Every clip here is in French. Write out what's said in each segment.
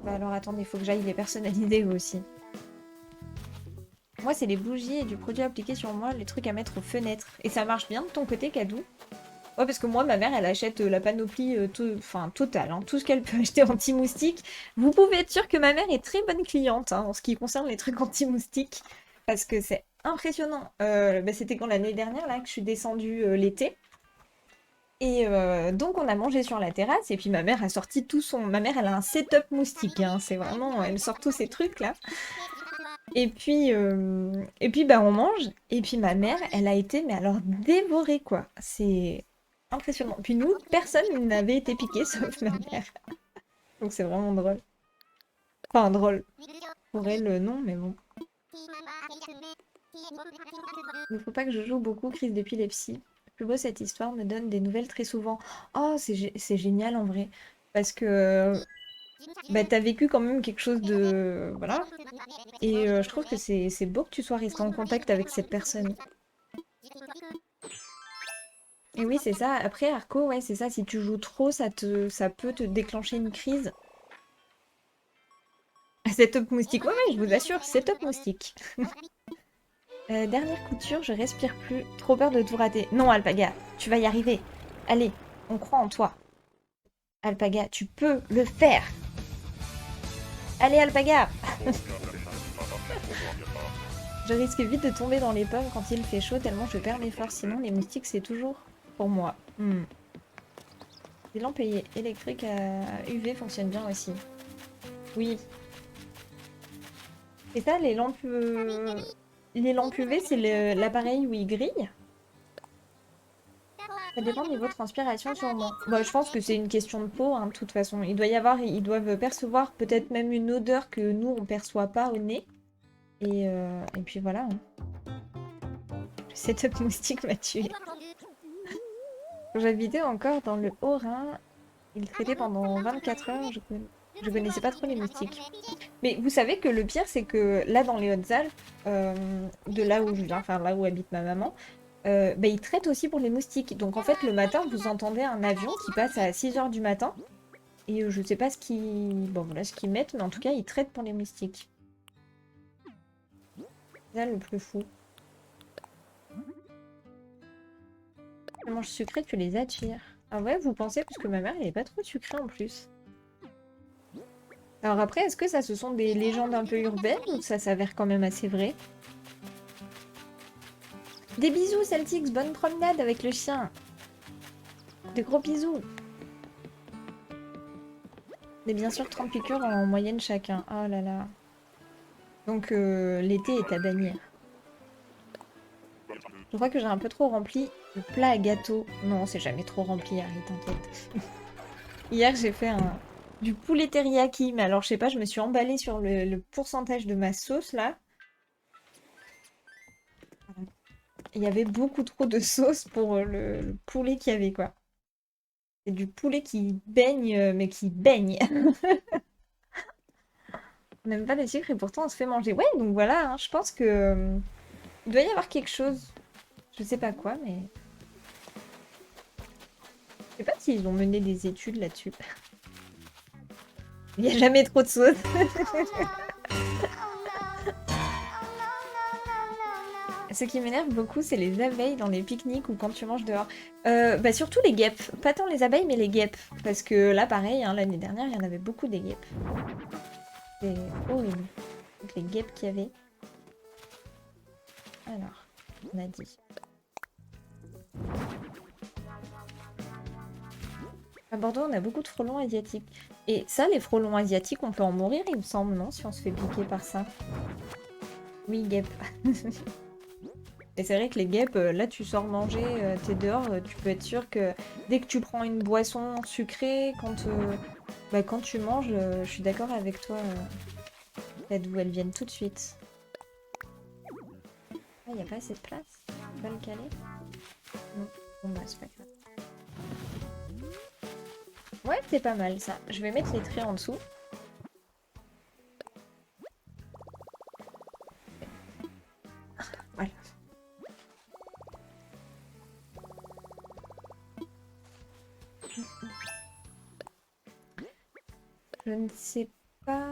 Bah alors attendez, il faut que j'aille les personnaliser aussi. Moi, c'est les bougies et du produit appliqué sur moi, les trucs à mettre aux fenêtres. Et ça marche bien de ton côté, Cadou? Ouais, parce que moi, ma mère, elle achète la panoplie enfin, totale, hein, tout ce qu'elle peut acheter anti-moustique. Vous pouvez être sûr que ma mère est très bonne cliente hein, en ce qui concerne les trucs anti-moustique. Parce que c'est impressionnant. Bah, c'était quand l'année dernière, là, que je suis descendue l'été. Et donc, on a mangé sur la terrasse. Et puis, ma mère a sorti tout son... Ma mère, elle a un setup moustique. Hein, c'est vraiment... Elle sort tous ces trucs, là. Et puis bah, on mange. Et puis ma mère, elle a été, mais alors dévorée, quoi. C'est impressionnant. Puis nous, personne n'avait été piqué, sauf ma mère. Donc c'est vraiment drôle. Enfin, drôle. Pour elle, non, mais bon. Il ne faut pas que je joue beaucoup, crise d'épilepsie. Plus beau, cette histoire me donne des nouvelles très souvent. Oh, c'est génial en vrai. Parce que bah, t'as vécu quand même quelque chose de... Voilà. Et je trouve que c'est beau que tu sois resté en contact avec cette personne. Et oui, c'est ça. Après, Arco, ouais, c'est ça. Si tu joues trop, ça peut te déclencher une crise. C'est top moustique. Ouais, ouais, je vous assure, c'est top moustique. Dernière couture, je respire plus. Trop peur de tout rater. Non, Alpaga, tu vas y arriver. Allez, on croit en toi. Alpaga, tu peux le faire. Allez, Alpaga. Je risque vite de tomber dans les pommes quand il fait chaud, tellement je perds mes forces. Sinon, les moustiques, c'est toujours pour moi. Les lampes électriques à UV fonctionnent bien aussi. Oui. C'est ça, les lampes UV, c'est l'appareil où il grille. Ça dépend de niveau transpiration sûrement. Bah, je pense que c'est une question de peau, hein, de toute façon. Ils doivent percevoir peut-être même une odeur que nous, on perçoit pas au nez. Et puis voilà. Hein. Le setup moustique m'a tué. Quand j'habitais encore dans le Haut-Rhin, il traitait pendant 24 heures. Je connaissais pas trop les moustiques. Mais vous savez que le pire, c'est que là, dans les Hautes-Alpes, de là où je viens, enfin là où habite ma maman, bah, ils traitent aussi pour les moustiques. Donc en fait, le matin, vous entendez un avion qui passe à 6 heures du matin. Et je sais pas bon, voilà, ce qu'ils mettent, mais en tout cas, ils traitent pour les moustiques. C'est ça le plus fou. Les manges sucrées, tu les attires. Ah ouais, vous pensez, parce que ma mère, elle est pas trop sucrée en plus. Alors après, est-ce que ça, ce sont des légendes un peu urbaines ou ça s'avère quand même assez vrai? Des bisous, Celtics, bonne promenade avec le chien. Des gros bisous. Mais bien sûr, 30 piqûres en moyenne chacun. Oh là là. Donc l'été est à bannir. Je crois que j'ai un peu trop rempli le plat à gâteau. Non, c'est jamais trop rempli, Harry, t'inquiète. Hier, j'ai fait du poulet teriyaki. Mais alors, je sais pas, je me suis emballée sur le pourcentage de ma sauce, là. Il y avait beaucoup trop de sauce pour le poulet qu'il y avait, quoi. C'est du poulet qui baigne, mais qui baigne. On n'aime pas les sucres et pourtant on se fait manger. Ouais, donc voilà, hein, je pense que il doit y avoir quelque chose. Je sais pas quoi, mais je sais pas s'ils ont mené des études là-dessus. Il n'y a jamais trop de sauce. Ce qui m'énerve beaucoup, c'est les abeilles dans les pique-niques ou quand tu manges dehors. Bah surtout les guêpes. Pas tant les abeilles, mais les guêpes. Parce que là, pareil, hein, l'année dernière, il y en avait beaucoup des guêpes. C'est horrible. Donc les guêpes qu'il y avait. Alors, on a dit. À Bordeaux, on a beaucoup de frelons asiatiques. Et ça, les frelons asiatiques, on peut en mourir, il me semble, non? Si on se fait piquer par ça. Oui, guêpes. Et c'est vrai que les guêpes, là, tu sors manger, t'es dehors, tu peux être sûr que dès que tu prends une boisson sucrée, quand tu manges, je suis d'accord avec toi, d'où elles viennent tout de suite. Ah, y a pas assez de place? On va le caler? Non. Bon, bah, c'est pas grave. Ouais, c'est pas mal ça. Je vais mettre les traits en dessous. Voilà. Je ne sais pas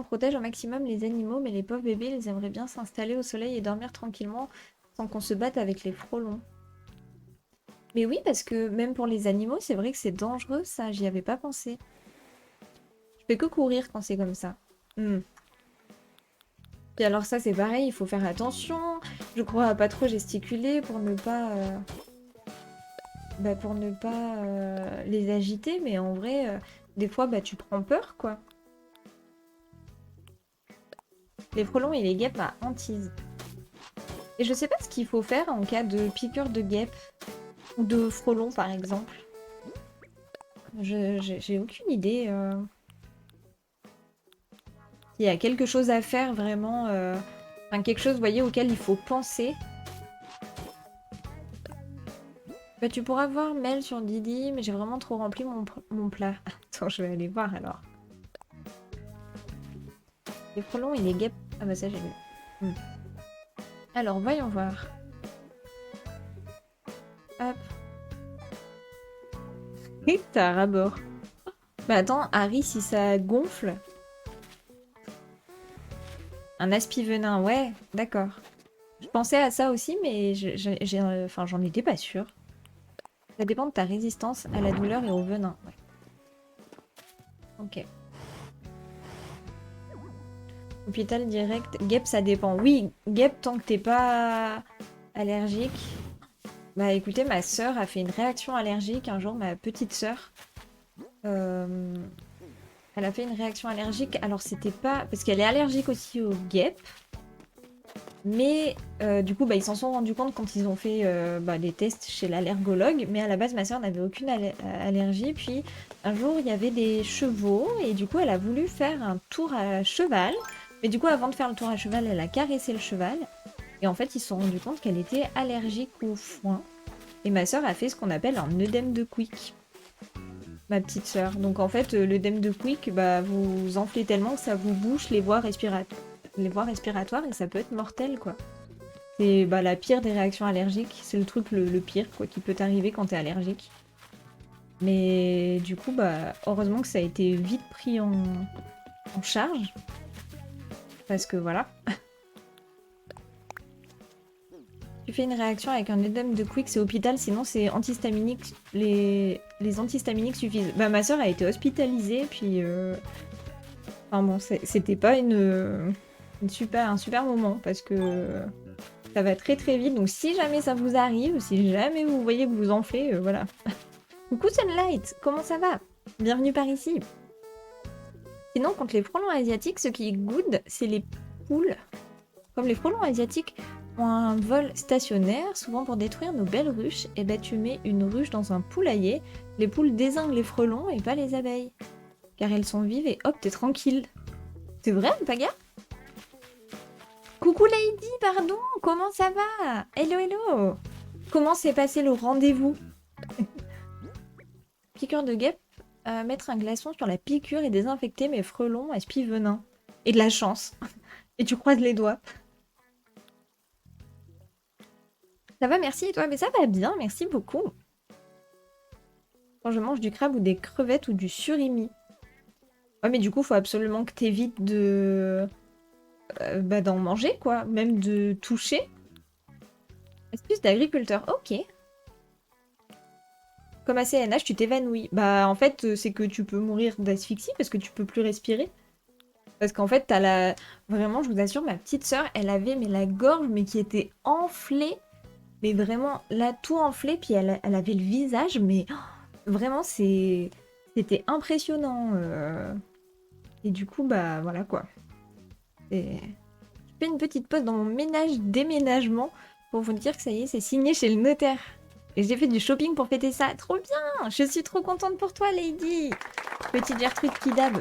protège au maximum les animaux, mais les pauvres bébés, ils aimeraient bien s'installer au soleil et dormir tranquillement sans qu'on se batte avec les frelons. Mais oui, parce que même pour les animaux, c'est vrai que c'est dangereux ça, j'y avais pas pensé. Je fais que courir quand c'est comme ça. Et alors ça c'est pareil, il faut faire attention. Je crois à pas trop gesticuler pour ne pas... les agiter, mais en vrai, des fois, tu prends peur, quoi. Les frelons et les guêpes à hantise. Et je sais pas ce qu'il faut faire en cas de piqûre de guêpe ou de frelon, par exemple. J'ai aucune idée. Il y a quelque chose à faire, vraiment. Enfin, quelque chose, vous voyez, auquel il faut penser. Bah, tu pourras voir Mel sur Didi, mais j'ai vraiment trop rempli mon plat. Attends, je vais aller voir, alors. Les frelons et les guêpes... Ah bah ça, j'ai vu. Alors, voyons voir. Hop. Et t'as un rabord. Bah attends, Harry, si ça gonfle... Un aspi-venin, ouais, d'accord. Je pensais à ça aussi, mais j'en étais pas sûre. Ça dépend de ta résistance à la douleur et au venin. Ouais. Ok. Hôpital direct. Guêpe, ça dépend. Oui, guêpe, tant que t'es pas allergique. Bah écoutez, ma sœur a fait une réaction allergique un jour, ma petite sœur. Elle a fait une réaction allergique. Alors c'était pas... Parce qu'elle est allergique aussi aux guêpes. Mais du coup, ils s'en sont rendus compte quand ils ont fait les tests chez l'allergologue. Mais à la base, ma soeur n'avait aucune allergie. Puis un jour, il y avait des chevaux. Et du coup, elle a voulu faire un tour à cheval. Mais du coup, avant de faire le tour à cheval, elle a caressé le cheval. Et en fait, ils se sont rendus compte qu'elle était allergique au foin. Et ma soeur a fait ce qu'on appelle un œdème de Quick. Ma petite soeur. Donc en fait, l'œdème de Quick, vous enflez tellement que ça vous bouche les voies respiratoires et ça peut être mortel, quoi. C'est la pire des réactions allergiques. C'est le truc le pire, quoi, qui peut t'arriver quand t'es allergique. Mais du coup, heureusement que ça a été vite pris en charge. Parce que voilà. Tu fais une réaction avec un œdème de Quick, c'est hôpital, sinon c'est antihistaminique. Les antihistaminiques suffisent. Ma soeur a été hospitalisée, puis... Enfin bon, c'était pas un super moment, parce que ça va très très vite. Donc si jamais ça vous arrive, si jamais vous voyez que vous enflez, voilà. Coucou Sunlight, comment ça va? Bienvenue par ici. Sinon, contre les frelons asiatiques, ce qui est good, c'est les poules. Comme les frelons asiatiques ont un vol stationnaire, souvent pour détruire nos belles ruches, et tu mets une ruche dans un poulailler, les poules dézinguent les frelons et pas les abeilles. Car elles sont vives et hop, t'es tranquille. C'est vrai, Paga? Coucou Lady, pardon, comment ça va? Hello, hello. Comment s'est passé le rendez-vous? Piqûre de guêpe, mettre un glaçon sur la piqûre et désinfecter mes frelons aspi venin. Et de la chance. Et tu croises les doigts. Ça va, merci, et toi? Mais ça va bien, merci beaucoup. Quand je mange du crabe ou des crevettes ou du surimi. Ouais, mais du coup, faut absolument que t'évites de... d'en manger, quoi. Même de toucher. Astuce d'agriculteur, ok. Comme à CNH, tu t'évanouis. En fait, c'est que tu peux mourir d'asphyxie parce que tu peux plus respirer. Parce qu'en fait, t'as la... Vraiment, je vous assure, ma petite sœur, elle avait la gorge, mais qui était enflée. Mais vraiment, là, tout enflé. Puis elle avait le visage, mais... Vraiment, c'était impressionnant. Et du coup, voilà, quoi. Je fais une petite pause dans mon déménagement pour vous dire que ça y est, c'est signé chez le notaire. Et j'ai fait du shopping pour fêter ça. Trop bien! Je suis trop contente pour toi, Lady! Petite Gertrude Kidab.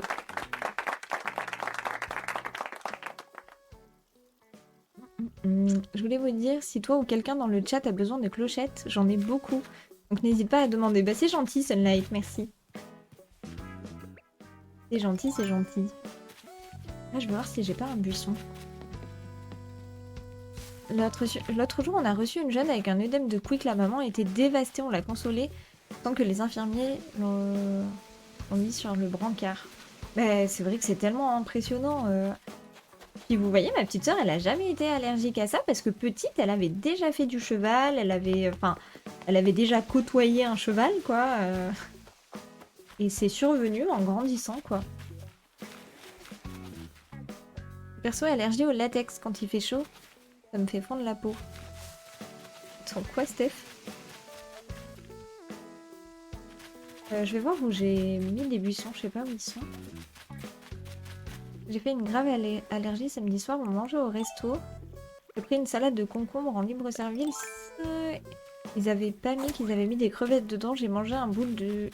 Je voulais vous dire, si toi ou quelqu'un dans le chat a besoin de clochettes, j'en ai beaucoup. Donc n'hésite pas à demander. C'est gentil, Sunlight, merci. C'est gentil, c'est gentil. Là, je vais voir si j'ai pas un buisson. L'autre jour, on a reçu une jeune avec un œdème de Quick. La maman était dévastée, on l'a consolée, tant que les infirmiers l'ont mis sur le brancard. Mais c'est vrai que c'est tellement impressionnant. Puis vous voyez, ma petite sœur, elle a jamais été allergique à ça parce que petite, elle avait déjà fait du cheval, elle avait déjà côtoyé un cheval, quoi. Et c'est survenu en grandissant, quoi. Perso, allergie au latex quand il fait chaud, ça me fait fondre la peau. Attends, quoi, Steph? Je vais voir où j'ai mis les buissons, je sais pas où ils sont. J'ai fait une grave allergie samedi soir, on mangeait au resto. J'ai pris une salade de concombre en libre service. Ils avaient pas mis qu'ils avaient mis des crevettes dedans. J'ai mangé un bout de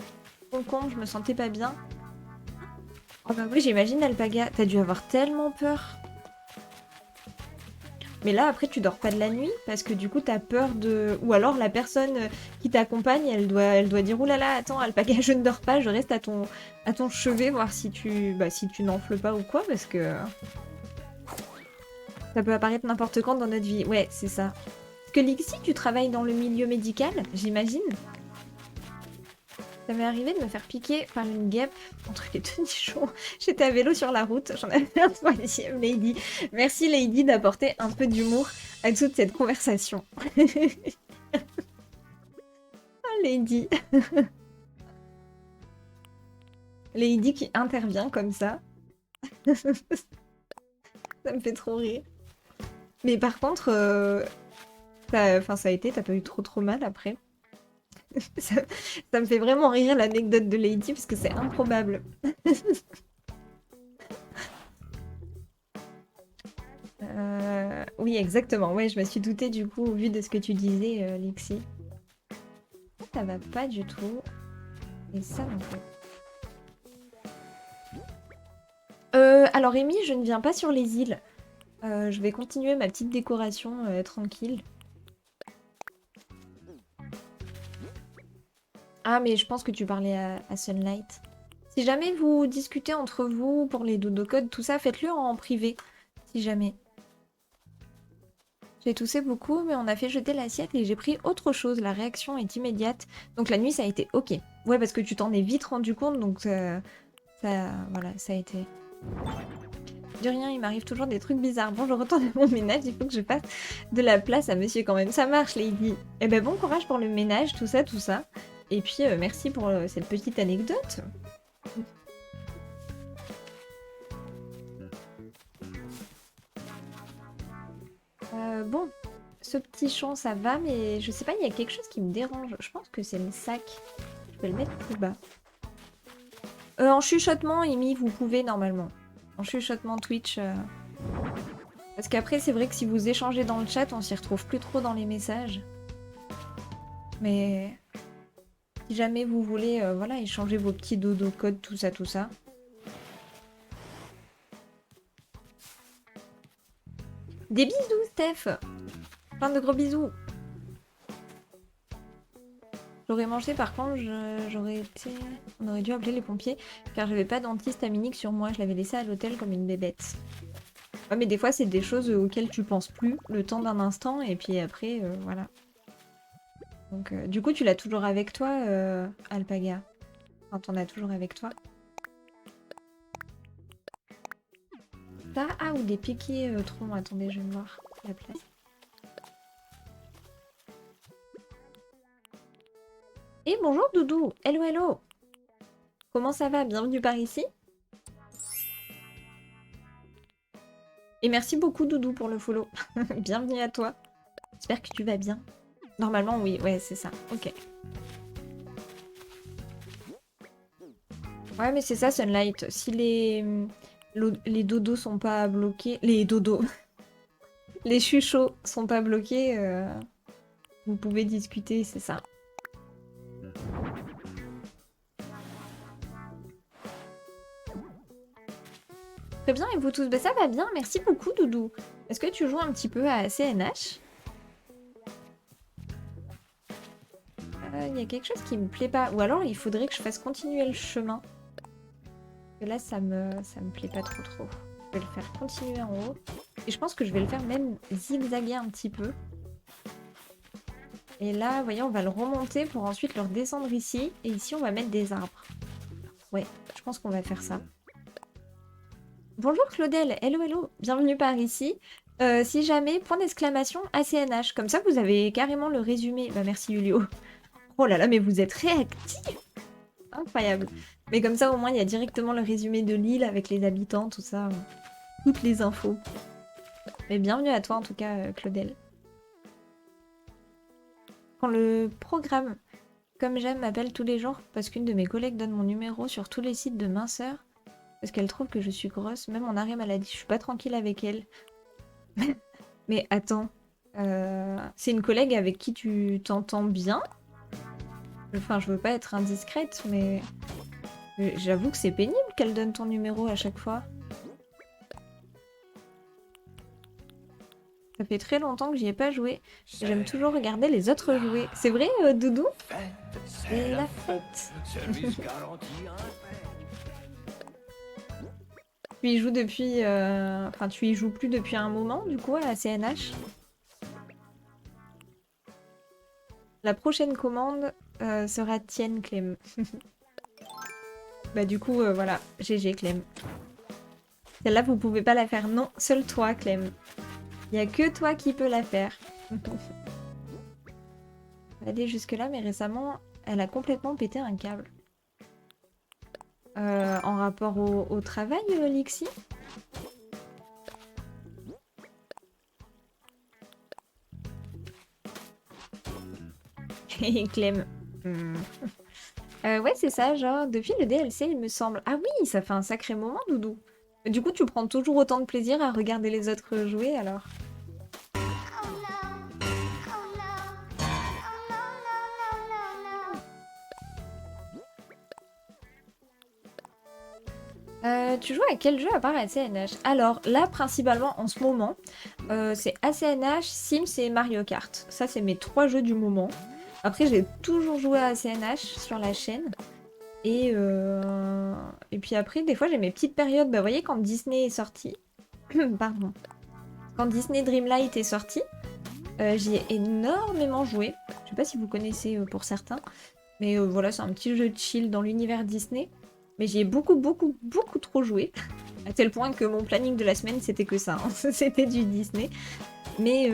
concombre, je me sentais pas bien. Oh bah oui, j'imagine Alpaga, t'as dû avoir tellement peur. Mais là, après, tu dors pas de la nuit parce que du coup, t'as peur de... Ou alors, la personne qui t'accompagne, elle doit dire « Ouh là là, attends, Alpaga, je ne dors pas, je reste à ton chevet, voir si si tu n'enfles pas ou quoi, parce que ça peut apparaître n'importe quand dans notre vie. » Ouais, c'est ça. Parce que Lixi, tu travailles dans le milieu médical, j'imagine. Ça m'est arrivé de me faire piquer par une guêpe entre les deux nichons. J'étais à vélo sur la route, j'en avais un troisième, Lady. Merci Lady d'apporter un peu d'humour à toute cette conversation. Ah, Lady. Lady qui intervient comme ça. Ça me fait trop rire. Mais par contre, ça a été, t'as pas eu trop mal après. ça, ça me fait vraiment rire l'anecdote de Lady parce que c'est improbable. Oui, exactement. Ouais, je me suis doutée du coup au vu de ce que tu disais, Lixi. Ça va pas du tout. Et ça non plus. Alors Amy, je ne viens pas sur les îles. Je vais continuer ma petite décoration tranquille. Ah, mais je pense que tu parlais à Sunlight. Si jamais vous discutez entre vous pour les dodo codes, tout ça, faites-le en privé. Si jamais. J'ai toussé beaucoup, mais on a fait jeter l'assiette et j'ai pris autre chose. La réaction est immédiate. Donc la nuit, ça a été ok. Ouais, parce que tu t'en es vite rendu compte, donc voilà, ça a été. De rien, il m'arrive toujours des trucs bizarres. Bon, je retourne à mon ménage, il faut que je fasse de la place à monsieur quand même. Ça marche, Lady. Eh ben, bon courage pour le ménage, tout ça, tout ça. Et puis, merci pour cette petite anecdote. Bon, ce petit champ, ça va, mais je sais pas, il y a quelque chose qui me dérange. Je pense que c'est le sac. Je vais le mettre plus bas. En chuchotement, Amy, vous pouvez normalement. En chuchotement Twitch. Parce qu'après, c'est vrai que si vous échangez dans le chat, on s'y retrouve plus trop dans les messages. Mais si jamais vous voulez, voilà, échanger vos petits dodo codes, tout ça, tout ça. Des bisous, Steph! Plein de gros bisous! J'aurais mangé, par contre, j'aurais été... On aurait dû appeler les pompiers, car j'avais pas d'antihistaminique sur moi, je l'avais laissé à l'hôtel comme une bébête. Ouais, mais des fois, c'est des choses auxquelles tu penses plus, le temps d'un instant, et puis après, voilà. Donc, du coup, tu l'as toujours avec toi, Alpaga? Enfin, t'en as toujours avec toi? Ça, ah, ou des piquets troncs, attendez, je vais voir la place. Et bonjour Doudou, hello hello. Comment ça va? Bienvenue par ici. Et merci beaucoup Doudou pour le follow. Bienvenue à toi. J'espère que tu vas bien. Normalement oui, ouais c'est ça, ok. Ouais mais c'est ça Sunlight, si les dodos sont pas bloqués... Les dodos les chuchots sont pas bloqués, vous pouvez discuter, c'est ça. Très bien, et vous tous? Bah ça va bien, merci beaucoup Doudou. Est-ce que tu joues un petit peu à CNH? Il y a quelque chose qui me plaît pas. Ou alors il faudrait que je fasse continuer le chemin. Parce que là ça me plaît pas trop. Je vais le faire continuer en haut. Et je pense que je vais le faire même zigzaguer un petit peu. Et là, vous voyez, on va le remonter pour ensuite le redescendre ici. Et ici, on va mettre des arbres. Ouais, je pense qu'on va faire ça. Bonjour Claudel, hello hello, bienvenue par ici. Si jamais, point d'exclamation, ACNH. Comme ça, vous avez carrément le résumé. Bah merci Julio. Oh là là, mais vous êtes réactif! Incroyable. Mais comme ça, au moins, il y a directement le résumé de l'île avec les habitants, tout ça. Toutes les infos. Mais bienvenue à toi en tout cas, Claudel. Quand le programme Comme j'aime m'appelle tous les jours parce qu'une de mes collègues donne mon numéro sur tous les sites de minceur parce qu'elle trouve que je suis grosse, même en arrêt maladie, je suis pas tranquille avec elle. Mais attends, c'est une collègue avec qui tu t'entends bien? Enfin, je veux pas être indiscrète, mais j'avoue que c'est pénible qu'elle donne ton numéro à chaque fois. Ça fait très longtemps que j'y ai pas joué. J'aime toujours regarder les autres jouer. C'est vrai, Doudou? C'est la fête. Tu y joues depuis... Enfin, tu y joues plus depuis un moment, du coup, à la CNH. La prochaine commande sera tienne, Clem. Bah du coup, voilà. GG, Clem. Celle-là, vous pouvez pas la faire. Non, seul toi, Clem. Il y a que toi qui peux la faire. Elle est jusque-là, mais récemment, elle a complètement pété un câble. En rapport au travail, Lixie? Clem. Ouais, c'est ça, genre, depuis le DLC, il me semble. Ah oui, ça fait un sacré moment, Doudou. Du coup, tu prends toujours autant de plaisir à regarder les autres jouer, alors? Tu joues à quel jeu à part ACNH? Alors, là, principalement, en ce moment, c'est ACNH, Sims et Mario Kart. Ça, c'est mes 3 jeux du moment. Après, j'ai toujours joué à ACNH sur la chaîne. Et puis après, des fois, j'ai mes petites périodes. Bah, vous voyez, quand Disney est sorti... Pardon. Quand Disney Dreamlight est sorti, j'y ai énormément joué. Je sais pas si vous connaissez pour certains. Mais voilà, c'est un petit jeu de chill dans l'univers Disney. Mais j'y ai beaucoup, beaucoup, beaucoup trop joué. À tel point que mon planning de la semaine, c'était que ça. Hein. C'était du Disney. Mais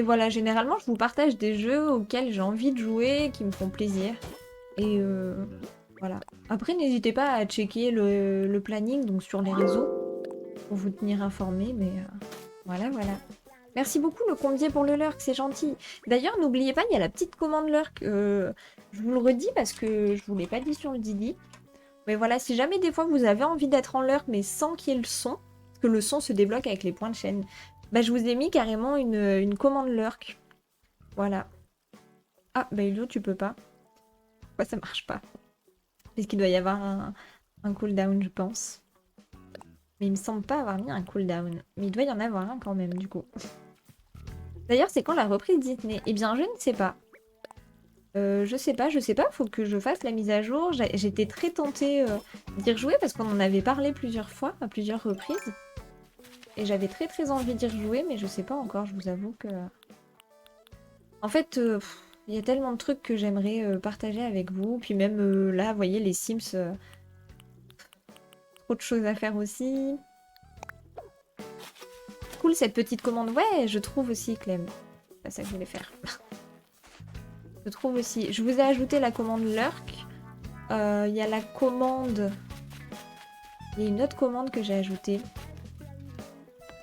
voilà, généralement, je vous partage des jeux auxquels j'ai envie de jouer, qui me font plaisir. Et voilà. Après, n'hésitez pas à checker le planning donc sur les réseaux pour vous tenir informé. Mais voilà, voilà. Merci beaucoup le combier pour le lurk, c'est gentil. D'ailleurs, n'oubliez pas, il y a la petite commande lurk. Je vous le redis parce que je vous l'ai pas dit sur le Didi. Mais voilà, si jamais des fois vous avez envie d'être en lurk mais sans qu'il y ait le son, parce que le son se débloque avec les points de chaîne, bah je vous ai mis carrément une commande lurk. Voilà. Ah, bah Ulio, tu peux pas. Pourquoi ça marche pas? Parce qu'il doit y avoir un cooldown, je pense. Mais il me semble pas avoir mis un cooldown. Mais il doit y en avoir un quand même, du coup. D'ailleurs, c'est quand la reprise Disney? Eh bien, je ne sais pas. Je sais pas, faut que je fasse la mise à jour. J'étais très tentée d'y rejouer parce qu'on en avait parlé plusieurs fois, à plusieurs reprises. Et j'avais très très envie d'y rejouer, mais je sais pas encore, je vous avoue que... En fait, il y a tellement de trucs que j'aimerais partager avec vous. Puis même là, vous voyez, les Sims, trop de choses à faire aussi. Cool cette petite commande. Ouais, je trouve aussi, Clem. C'est pas ça que je voulais faire. Je trouve aussi. Je vous ai ajouté la commande lurk. Il y a la commande... Il y a une autre commande que j'ai ajoutée.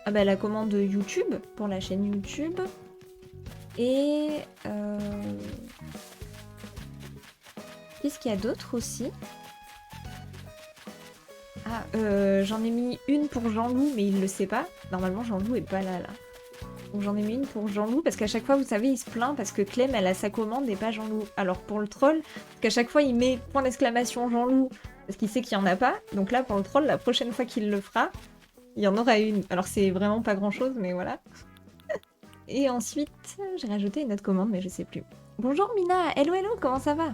Ah bah la commande YouTube, pour la chaîne YouTube. Et... Qu'est-ce qu'il y a d'autre aussi? Ah, j'en ai mis une pour Jean-Loup, mais il le sait pas. Normalement, Jean-Loup est pas là. Donc j'en ai mis une pour Jean-Loup, parce qu'à chaque fois, vous savez, il se plaint parce que Clem, elle a sa commande et pas Jean-Loup. Alors pour le troll, parce qu'à chaque fois, il met point d'exclamation Jean-Loup, parce qu'il sait qu'il y en a pas. Donc là, pour le troll, la prochaine fois qu'il le fera, il y en aura une. Alors c'est vraiment pas grand-chose, mais voilà. Et ensuite, j'ai rajouté une autre commande, mais je sais plus. Bonjour Mina, hello hello, comment ça va?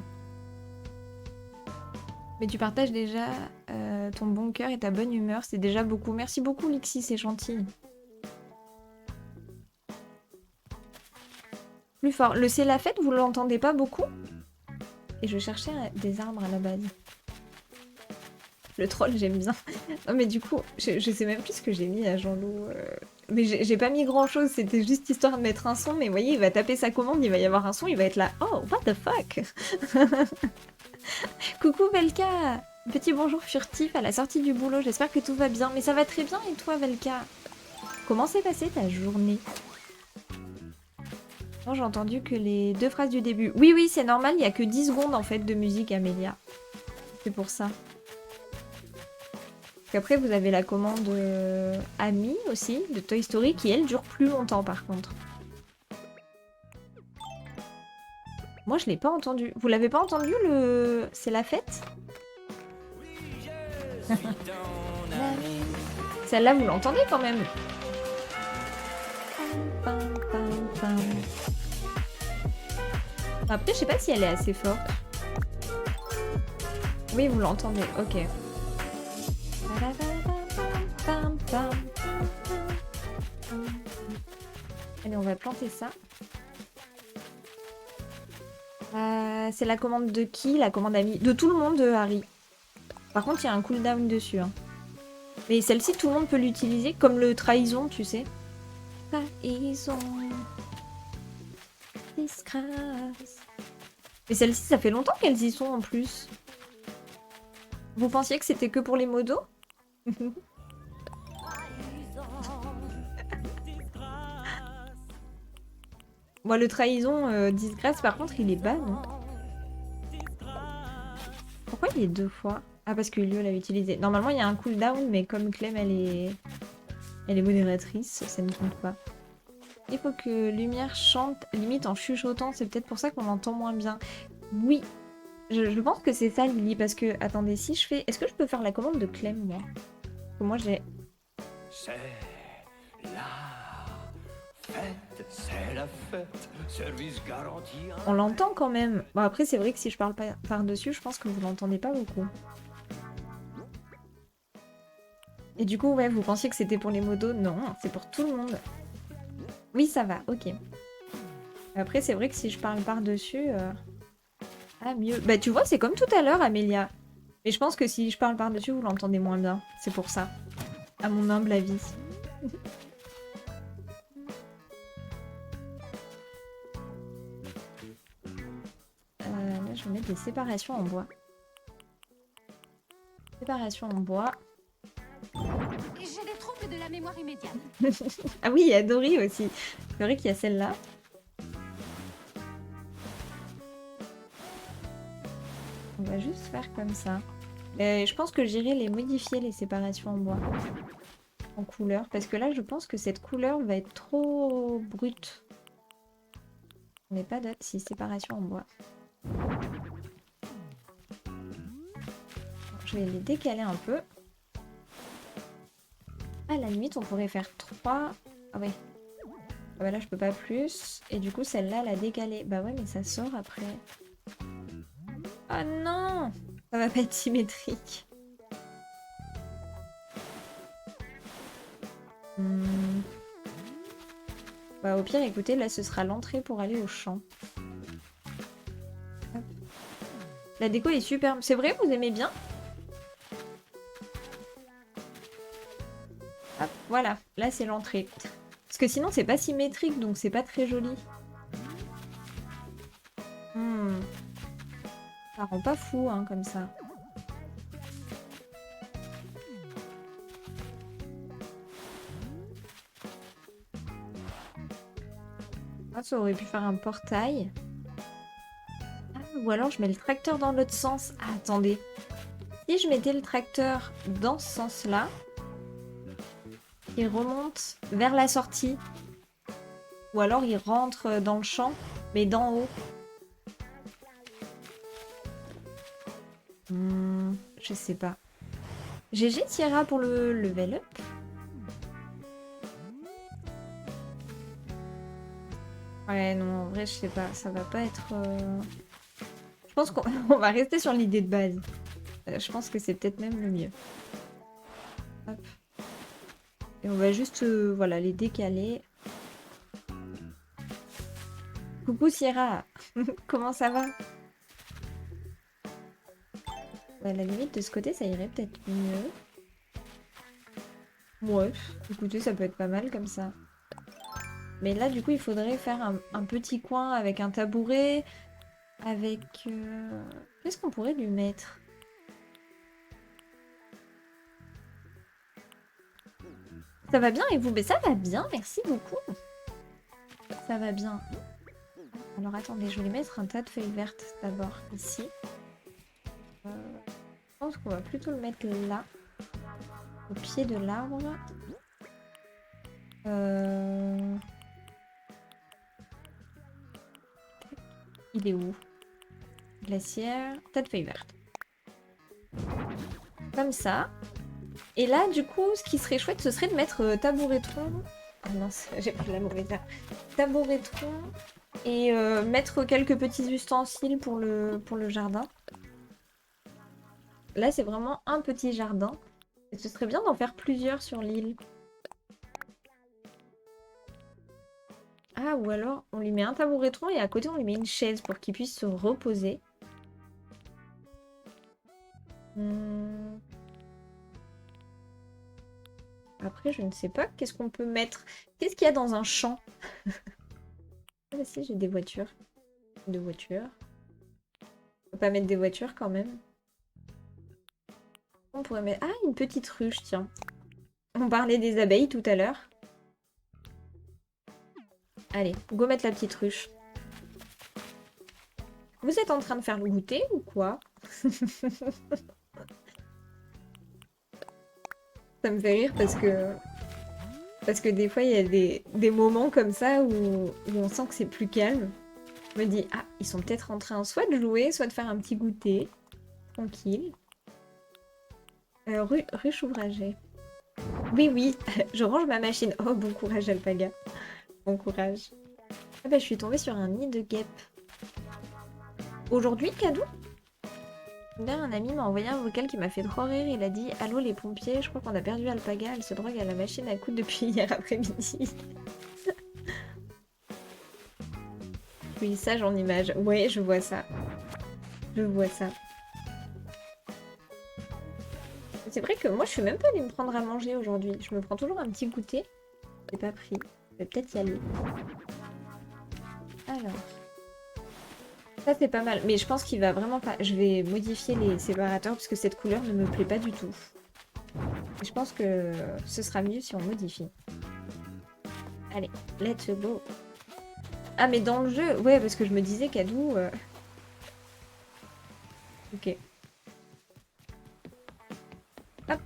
Mais tu partages déjà ton bon cœur et ta bonne humeur, c'est déjà beaucoup. Merci beaucoup Lixie, c'est gentil. Plus fort. Le c'est la fête, vous l'entendez pas beaucoup? Et je cherchais des arbres à la base. Le troll, j'aime bien. Non, mais du coup, je sais même plus ce que j'ai mis à Jean-Loup. Mais j'ai pas mis grand-chose, c'était juste histoire de mettre un son. Mais vous voyez, il va taper sa commande, il va y avoir un son, il va être là. Oh, what the fuck. Coucou Velka. Petit bonjour furtif à la sortie du boulot, j'espère que tout va bien. Mais ça va très bien et toi Velka? Comment s'est passée ta journée? Non, j'ai entendu que les 2 phrases du début. Oui, oui, c'est normal, il y a que 10 secondes en fait de musique, Amélia. C'est pour ça. Après, vous avez la commande Ami aussi, de Toy Story, qui elle dure plus longtemps par contre. Moi, je l'ai pas entendu. Vous l'avez pas entendu le... C'est la fête? Celle-là, vous l'entendez quand même. Après, je sais pas si elle est assez forte. Oui, vous l'entendez, ok. Allez, on va planter ça. C'est la commande de qui? La commande Ami? De tout le monde, Harry. Par contre, il y a un cooldown dessus. Hein. Mais celle-ci, tout le monde peut l'utiliser, comme le trahison, tu sais. Trahison. Disgrâce. Mais celle-ci, ça fait longtemps qu'elles y sont en plus. Vous pensiez que c'était que pour les modos? Moi, le trahison disgrâce, par contre, il est bas, non? Pourquoi il est 2 fois? Ah, parce que Ulio l'avait utilisé. Normalement, il y a un cooldown, mais comme Clem, elle est modératrice, ça ne compte pas. Il faut que Lumière chante, limite en chuchotant, c'est peut-être pour ça qu'on l'entend moins bien. Oui, je pense que c'est ça, Lily, parce que... Attendez, si je fais... Est-ce que je peux faire la commande de Clem, moi? Parce que moi, j'ai... C'est la fête, c'est la fête, service garanti. On l'entend quand même. Bon, après, c'est vrai que si je parle pas par-dessus, je pense que vous l'entendez pas beaucoup. Et du coup, ouais, vous pensiez que c'était pour les modos? Non, c'est pour tout le monde. Oui, ça va, ok. Après, c'est vrai que si je parle par-dessus... Ah, mieux. Bah, tu vois, c'est comme tout à l'heure, Amélia. Mais je pense que si je parle par-dessus, vous l'entendez moins bien. C'est pour ça. À mon humble avis. Là, je vais mettre des séparations en bois. Séparation en bois. J'ai des troubles de la mémoire immédiate. Ah oui, il y a Dory aussi. C'est vrai qu'il y a celle-là. On va juste faire comme ça. Je pense que j'irai les modifier, les séparations en bois. En couleur. Parce que là, je pense que cette couleur va être trop brute. On n'est pas date si séparation en bois. Je vais les décaler un peu. À la limite, on pourrait faire 3. Ah ouais. Ah bah là, je peux pas plus. Et du coup, celle-là, la décaler. Bah ouais, mais ça sort après. Ah non! Ça va pas être symétrique. Bah au pire, écoutez, là, ce sera l'entrée pour aller au champ. Hop. La déco est superbe. C'est vrai, vous aimez bien? Hop, voilà. Là, c'est l'entrée. Parce que sinon, c'est pas symétrique, donc c'est pas très joli. Ça rend pas fou, hein, comme ça. Ah, ça aurait pu faire un portail. Ah, ou alors, je mets le tracteur dans l'autre sens. Ah, attendez. Si je mettais le tracteur dans ce sens-là, il remonte vers la sortie. Ou alors, il rentre dans le champ, mais d'en haut. Je sais pas. GG Tierra pour le level up. Ouais, non, en vrai, je sais pas. Ça va pas être... Je pense qu'on on va rester sur l'idée de base. Je pense que c'est peut-être même le mieux. Hop. Et on va juste, voilà, les décaler. Coucou Sierra. Comment ça va? À la limite, de ce côté, ça irait peut-être mieux. Ouais, écoutez, ça peut être pas mal comme ça. Mais là, du coup, il faudrait faire un petit coin avec un tabouret, avec... Qu'est-ce qu'on pourrait lui mettre? Ça va bien et vous? Mais ça va bien, merci beaucoup. Ça va bien. Alors attendez, je vais mettre un tas de feuilles vertes d'abord ici. Je pense qu'on va plutôt le mettre là, au pied de l'arbre. Il est où? Glacière, tas de feuilles vertes. Comme ça. Et là, du coup, ce qui serait chouette, ce serait de mettre tabouret-tronc. Ah mince, j'ai pris la mauvaise heure. Tabouret-tronc et mettre quelques petits ustensiles pour le jardin. Là, c'est vraiment un petit jardin. Et ce serait bien d'en faire plusieurs sur l'île. Ah, ou alors, on lui met un tabouret-tronc et à côté, on lui met une chaise pour qu'il puisse se reposer. Après, je ne sais pas. Qu'est-ce qu'on peut mettre? Qu'est-ce qu'il y a dans un champ? Ah, bah si, j'ai des voitures. Deux voitures. On peut pas mettre des voitures quand même. On pourrait mettre... Ah, une petite ruche, tiens. On parlait des abeilles tout à l'heure. Allez, go mettre la petite ruche. Vous êtes en train de faire le goûter ou quoi? Ça me fait rire parce que des fois, il y a des moments comme ça où on sent que c'est plus calme. Je me dis, ah, ils sont peut-être en train soit de jouer, soit de faire un petit goûter. Tranquille. Ruche ouvragée. Oui, oui, je range ma machine. Oh, bon courage, Alpaga. Bon courage. Ah bah, je suis tombée sur un nid de guêpes. Aujourd'hui, cadeau? Hier, un ami m'a envoyé un vocal qui m'a fait trop rire. Il a dit « Allô les pompiers, je crois qu'on a perdu Alpaga. Elle se drogue à la machine à coudre depuis hier après-midi. » Oui, sage en image. Ouais, je vois ça. Je vois ça. C'est vrai que moi, je suis même pas allée me prendre à manger aujourd'hui. Je me prends toujours un petit goûter. J'ai pas pris. Je vais peut-être y aller. Alors... Ça, c'est pas mal. Mais je pense qu'il va vraiment pas... Je vais modifier les séparateurs parce que cette couleur ne me plaît pas du tout. Et je pense que ce sera mieux si on modifie. Allez, let's go. Ah, mais dans le jeu... Ouais, parce que je me disais, Kadou... Ok. Hop.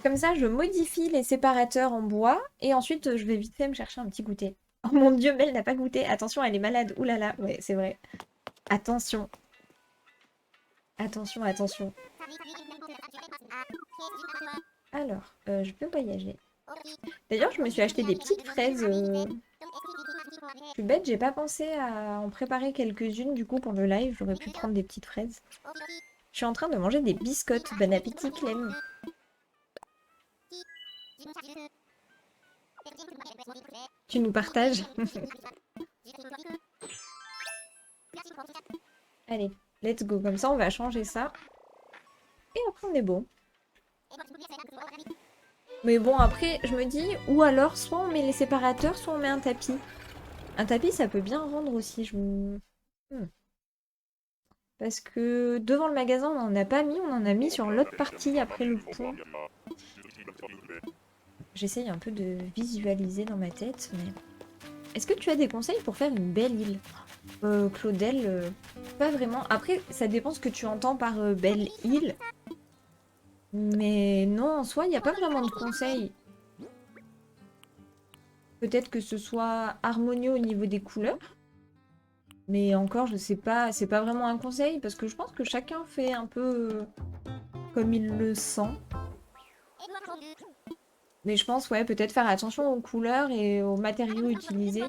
Comme ça, je modifie les séparateurs en bois. Et ensuite, je vais vite fait me chercher un petit goûter. Oh mon dieu, Mel n'a pas goûté. Attention, elle est malade. Ouh là là. Ouais, c'est vrai. Attention. Attention, attention. Alors, je peux voyager. D'ailleurs, je me suis acheté des petites fraises. Je suis bête, j'ai pas pensé à en préparer quelques-unes du coup pour le live. J'aurais pu prendre des petites fraises. Je suis en train de manger des biscottes. Bon appétit, Clem. Tu nous partages? Allez, let's go. Comme ça, on va changer ça. Et après, on est bon. Mais bon, après, je me dis, ou alors, soit on met les séparateurs, soit on met un tapis. Un tapis, ça peut bien rendre aussi. Parce que devant le magasin, on n'en a pas mis. On en a mis sur l'autre partie, après le pont. J'essaye un peu de visualiser dans ma tête, mais... Est-ce que tu as des conseils pour faire une belle île? Claudel, pas vraiment. Après, ça dépend ce que tu entends par belle île. Mais non, en soi, il n'y a pas vraiment de conseils. Peut-être que ce soit harmonieux au niveau des couleurs. Mais encore, je sais pas, c'est pas vraiment un conseil parce que je pense que chacun fait un peu comme il le sent. Mais je pense, ouais, peut-être faire attention aux couleurs et aux matériaux utilisés.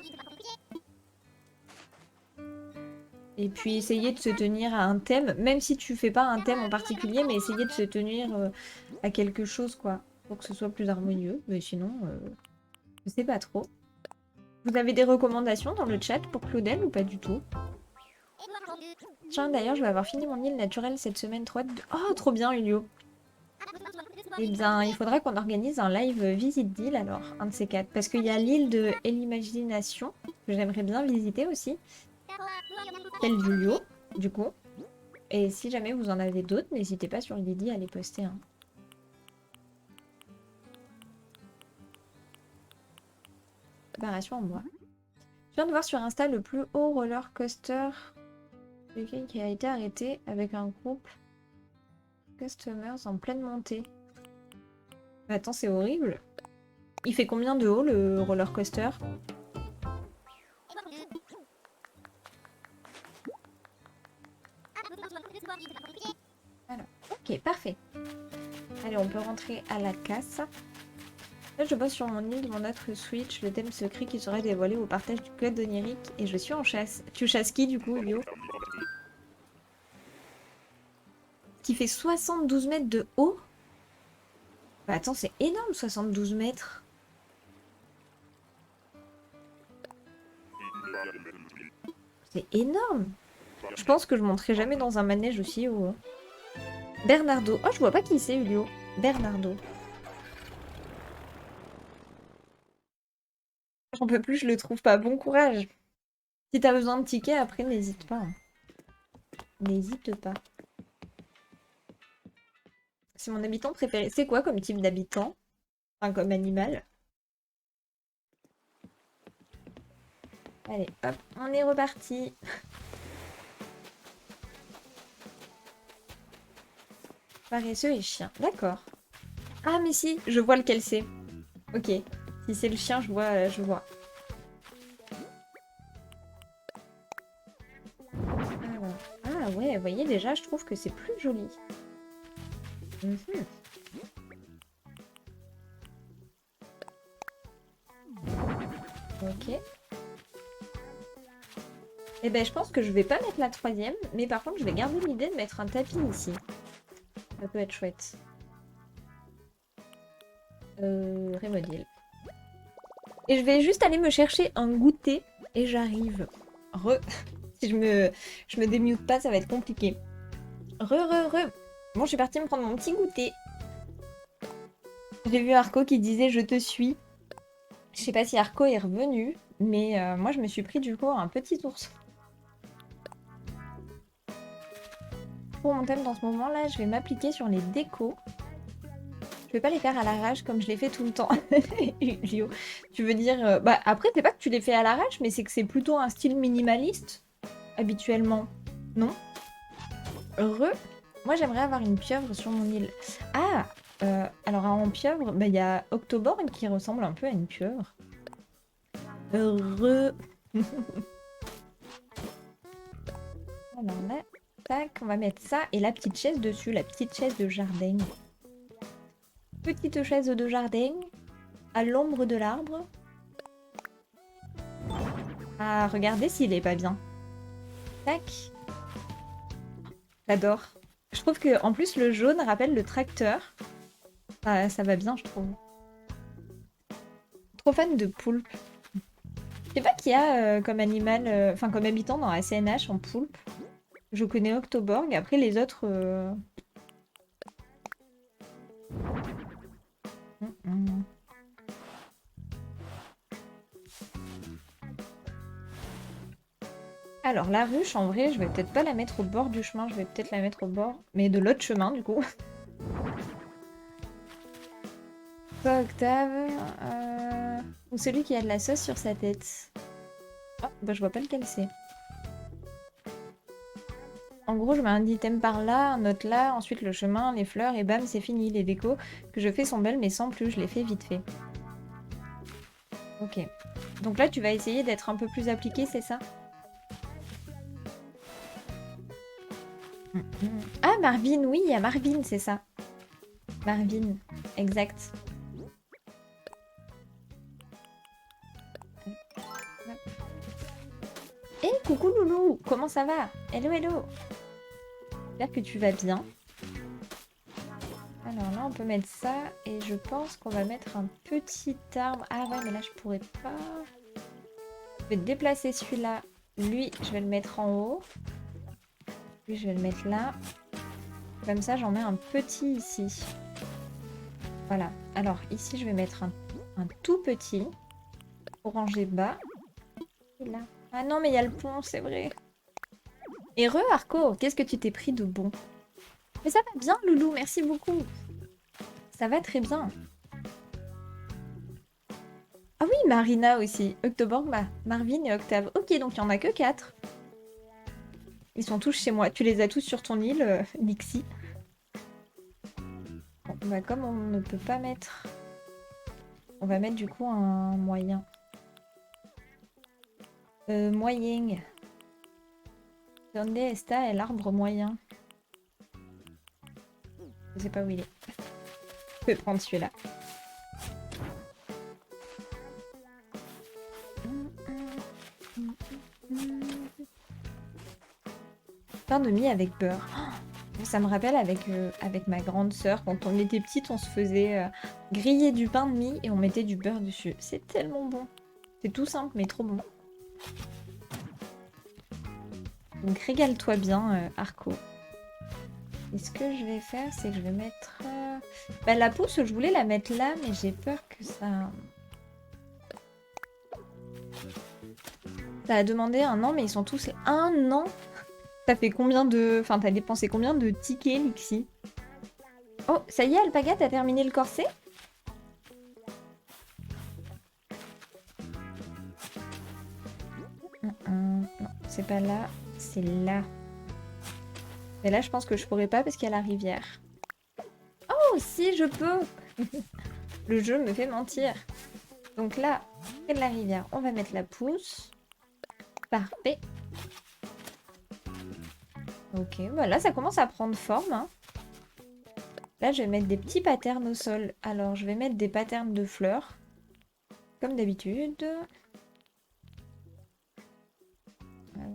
Et puis essayer de se tenir à un thème, même si tu fais pas un thème en particulier, mais essayer de se tenir à quelque chose, quoi, pour que ce soit plus harmonieux. Mais sinon, je sais pas trop. Vous avez des recommandations dans le chat pour Claudel ou pas du tout? Tiens, d'ailleurs, je vais avoir fini mon île naturelle cette semaine. Trop hâte de... Oh, trop bien, Ulio. Eh bien, il faudra qu'on organise un live visite d'île alors, un de ces quatre. Parce qu'il y a l'île de l'imagination, que j'aimerais bien visiter aussi. Celle d'Ulio, du coup. Et si jamais vous en avez d'autres, n'hésitez pas sur Lydie à les poster. Hein. Préparation en bois. Je viens de voir sur Insta le plus haut roller coaster qui a été arrêté avec un groupe customers en pleine montée. Mais attends, c'est horrible. Il fait combien de haut le roller coaster? Alors, ok, parfait. Allez, on peut rentrer à la casse. Là, je bosse sur mon île de mon autre Switch, le thème secret qui sera dévoilé au partage du code onirique et je suis en chasse. Tu chasses qui du coup, Ulio? Qui fait 72 mètres de haut? Bah attends, c'est énorme 72 mètres. C'est énorme. Je pense que je monterai jamais dans un manège aussi haut. Hein. Bernardo. Oh, je vois pas qui c'est, Ulio. Bernardo. J'en peux plus, je le trouve pas. Bon courage. Si t'as besoin de tickets, après, n'hésite pas. Hein. N'hésite pas. C'est mon habitant préféré. C'est quoi comme type d'habitant? Enfin, comme animal. Allez, hop, on est reparti. Paresseux et chien. D'accord. Ah, mais si, je vois lequel c'est. Ok. Si c'est le chien, je vois, je vois. Alors. Ah ouais, vous voyez, déjà, je trouve que c'est plus joli. Ok. Eh ben, je pense que je vais pas mettre la troisième, mais par contre, je vais garder l'idée de mettre un tapis ici. Ça peut être chouette. Remodel. Et je vais juste aller me chercher un goûter et j'arrive. Si je me démute pas, ça va être compliqué. Re. Bon, je suis partie me prendre mon petit goûter. J'ai vu Arco qui disait je te suis. Je sais pas si Arco est revenu, mais moi je me suis pris du coup un petit ours. Pour mon thème dans ce moment là, je vais m'appliquer sur les décos. Je vais pas les faire à l'arrache comme je les fais tout le temps. Lio, tu veux dire... Bah après, c'est pas que tu les fais à l'arrache, mais c'est que c'est plutôt un style minimaliste, habituellement. Non? Moi j'aimerais avoir une pieuvre sur mon île. Ah alors en pieuvre, bah il y a Octoborn qui ressemble un peu à une pieuvre. Alors là, tac, on va mettre ça et la petite chaise dessus, la petite chaise de jardin. Petite chaise de jardin, à l'ombre de l'arbre. Ah, regardez s'il est pas bien. Tac. J'adore. Je trouve que en plus le jaune rappelle le tracteur. Ah, ça va bien, je trouve. Trop fan de poulpe. Je sais pas qu'il y a comme animal, enfin comme habitant dans la CNH en poulpe. Je connais Octoborg, après les autres... Alors la ruche, en vrai, je vais peut-être pas la mettre au bord du chemin, je vais peut-être la mettre au bord, mais de l'autre chemin du coup. Toi Octave, ou celui qui a de la sauce sur sa tête. Oh, bah je vois pas lequel c'est. En gros, je mets un item par là, un autre là, ensuite le chemin, les fleurs, et bam, c'est fini. Les décos que je fais sont belles, mais sans plus, je les fais vite fait. Ok. Donc là, tu vas essayer d'être un peu plus appliqué, c'est ça? Ah, Marvin, oui, il y a Marvin, c'est ça. Marvin, exact. Eh, coucou Loulou, comment ça va? Hello, hello. J'espère que tu vas bien. Alors là, on peut mettre ça, et je pense qu'on va mettre un petit arbre. Ah ouais, mais là, je pourrais pas... Je vais déplacer celui-là. Lui, je vais le mettre en haut. Puis je vais le mettre là. Comme ça, j'en mets un petit ici. Voilà. Alors, ici, je vais mettre un tout petit. Pour ranger bas. Et là. Ah non, mais il y a le pont, c'est vrai. Et Arco, qu'est-ce que tu t'es pris de bon? Mais ça va bien, Loulou, merci beaucoup. Ça va très bien. Ah oui, Marina aussi. Octoborg, Marvin et Octave. Ok, donc il n'y en a que 4. Ils sont tous chez moi. Tu les as tous sur ton île, Nixie. Bon, bah comme on ne peut pas mettre... On va mettre du coup un moyen. Moyen. Donde está el arbre moyen? Je sais pas où il est. Je peux prendre celui-là. Pain de mie avec beurre. Oh, ça me rappelle avec ma grande sœur, quand on était petite, on se faisait griller du pain de mie et on mettait du beurre dessus. C'est tellement bon. C'est tout simple, mais trop bon. Donc régale-toi bien, Arco. Et ce que je vais faire, c'est que je vais mettre... Bah, la pousse, je voulais la mettre là, mais j'ai peur que ça... Ça a demandé un an, mais ils sont tous... Un an? T'as fait combien de... Enfin, t'as dépensé combien de tickets, Lixie? Oh, ça y est, Alpaga, t'as terminé le corset? Non, c'est pas là, c'est là. Mais là, je pense que je pourrais pas parce qu'il y a la rivière. Oh, si, je peux. Le jeu me fait mentir. Donc là, c'est de la rivière. On va mettre la pousse. Parfait. Ok, bah là, ça commence à prendre forme. Hein. Là, je vais mettre des petits patterns au sol. Alors, je vais mettre des patterns de fleurs. Comme d'habitude.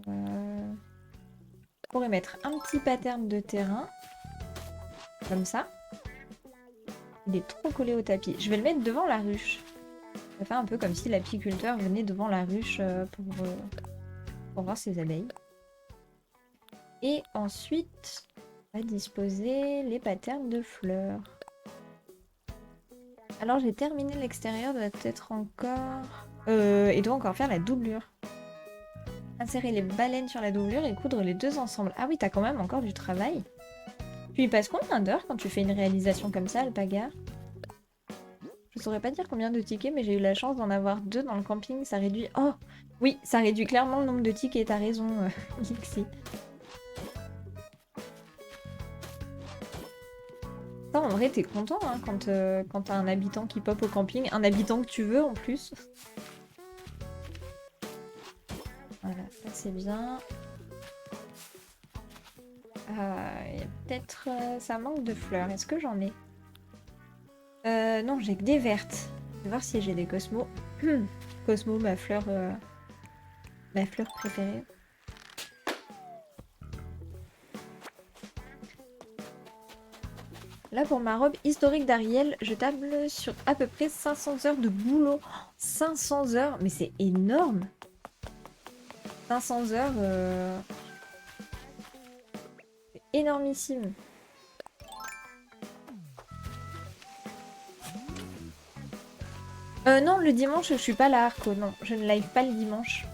Je pourrais mettre un petit pattern de terrain. Comme ça. Il est trop collé au tapis. Je vais le mettre devant la ruche. Ça fait un peu comme si l'apiculteur venait devant la ruche pour voir ses abeilles. Et ensuite, on va disposer les patterns de fleurs. Alors j'ai terminé l'extérieur, doit être encore... et doit encore faire la doublure. Insérer les baleines sur la doublure et coudre les deux ensemble. Ah oui, t'as quand même encore du travail. Tu y passes combien d'heures quand tu fais une réalisation comme ça, Alpaga? Je saurais pas dire combien de tickets, mais j'ai eu la chance d'en avoir 2 dans le camping. Ça réduit... Oh oui, ça réduit clairement le nombre de tickets, t'as raison, Lixie. Ça, en vrai, t'es content hein, quand t'as un habitant qui pop au camping. Un habitant que tu veux, en plus. Voilà, ça c'est bien. Il y a peut-être... ça manque de fleurs. Est-ce que j'en ai? Non, j'ai que des vertes. Je vais voir si j'ai des cosmos. Cosmo, ma fleur préférée. Là, pour ma robe historique d'Ariel, je table sur à peu près 500 heures de boulot. 500 heures, mais c'est énorme. 500 heures, c'est énormissime. Non, le dimanche, je suis pas là, Arco. Non, je ne live pas le dimanche.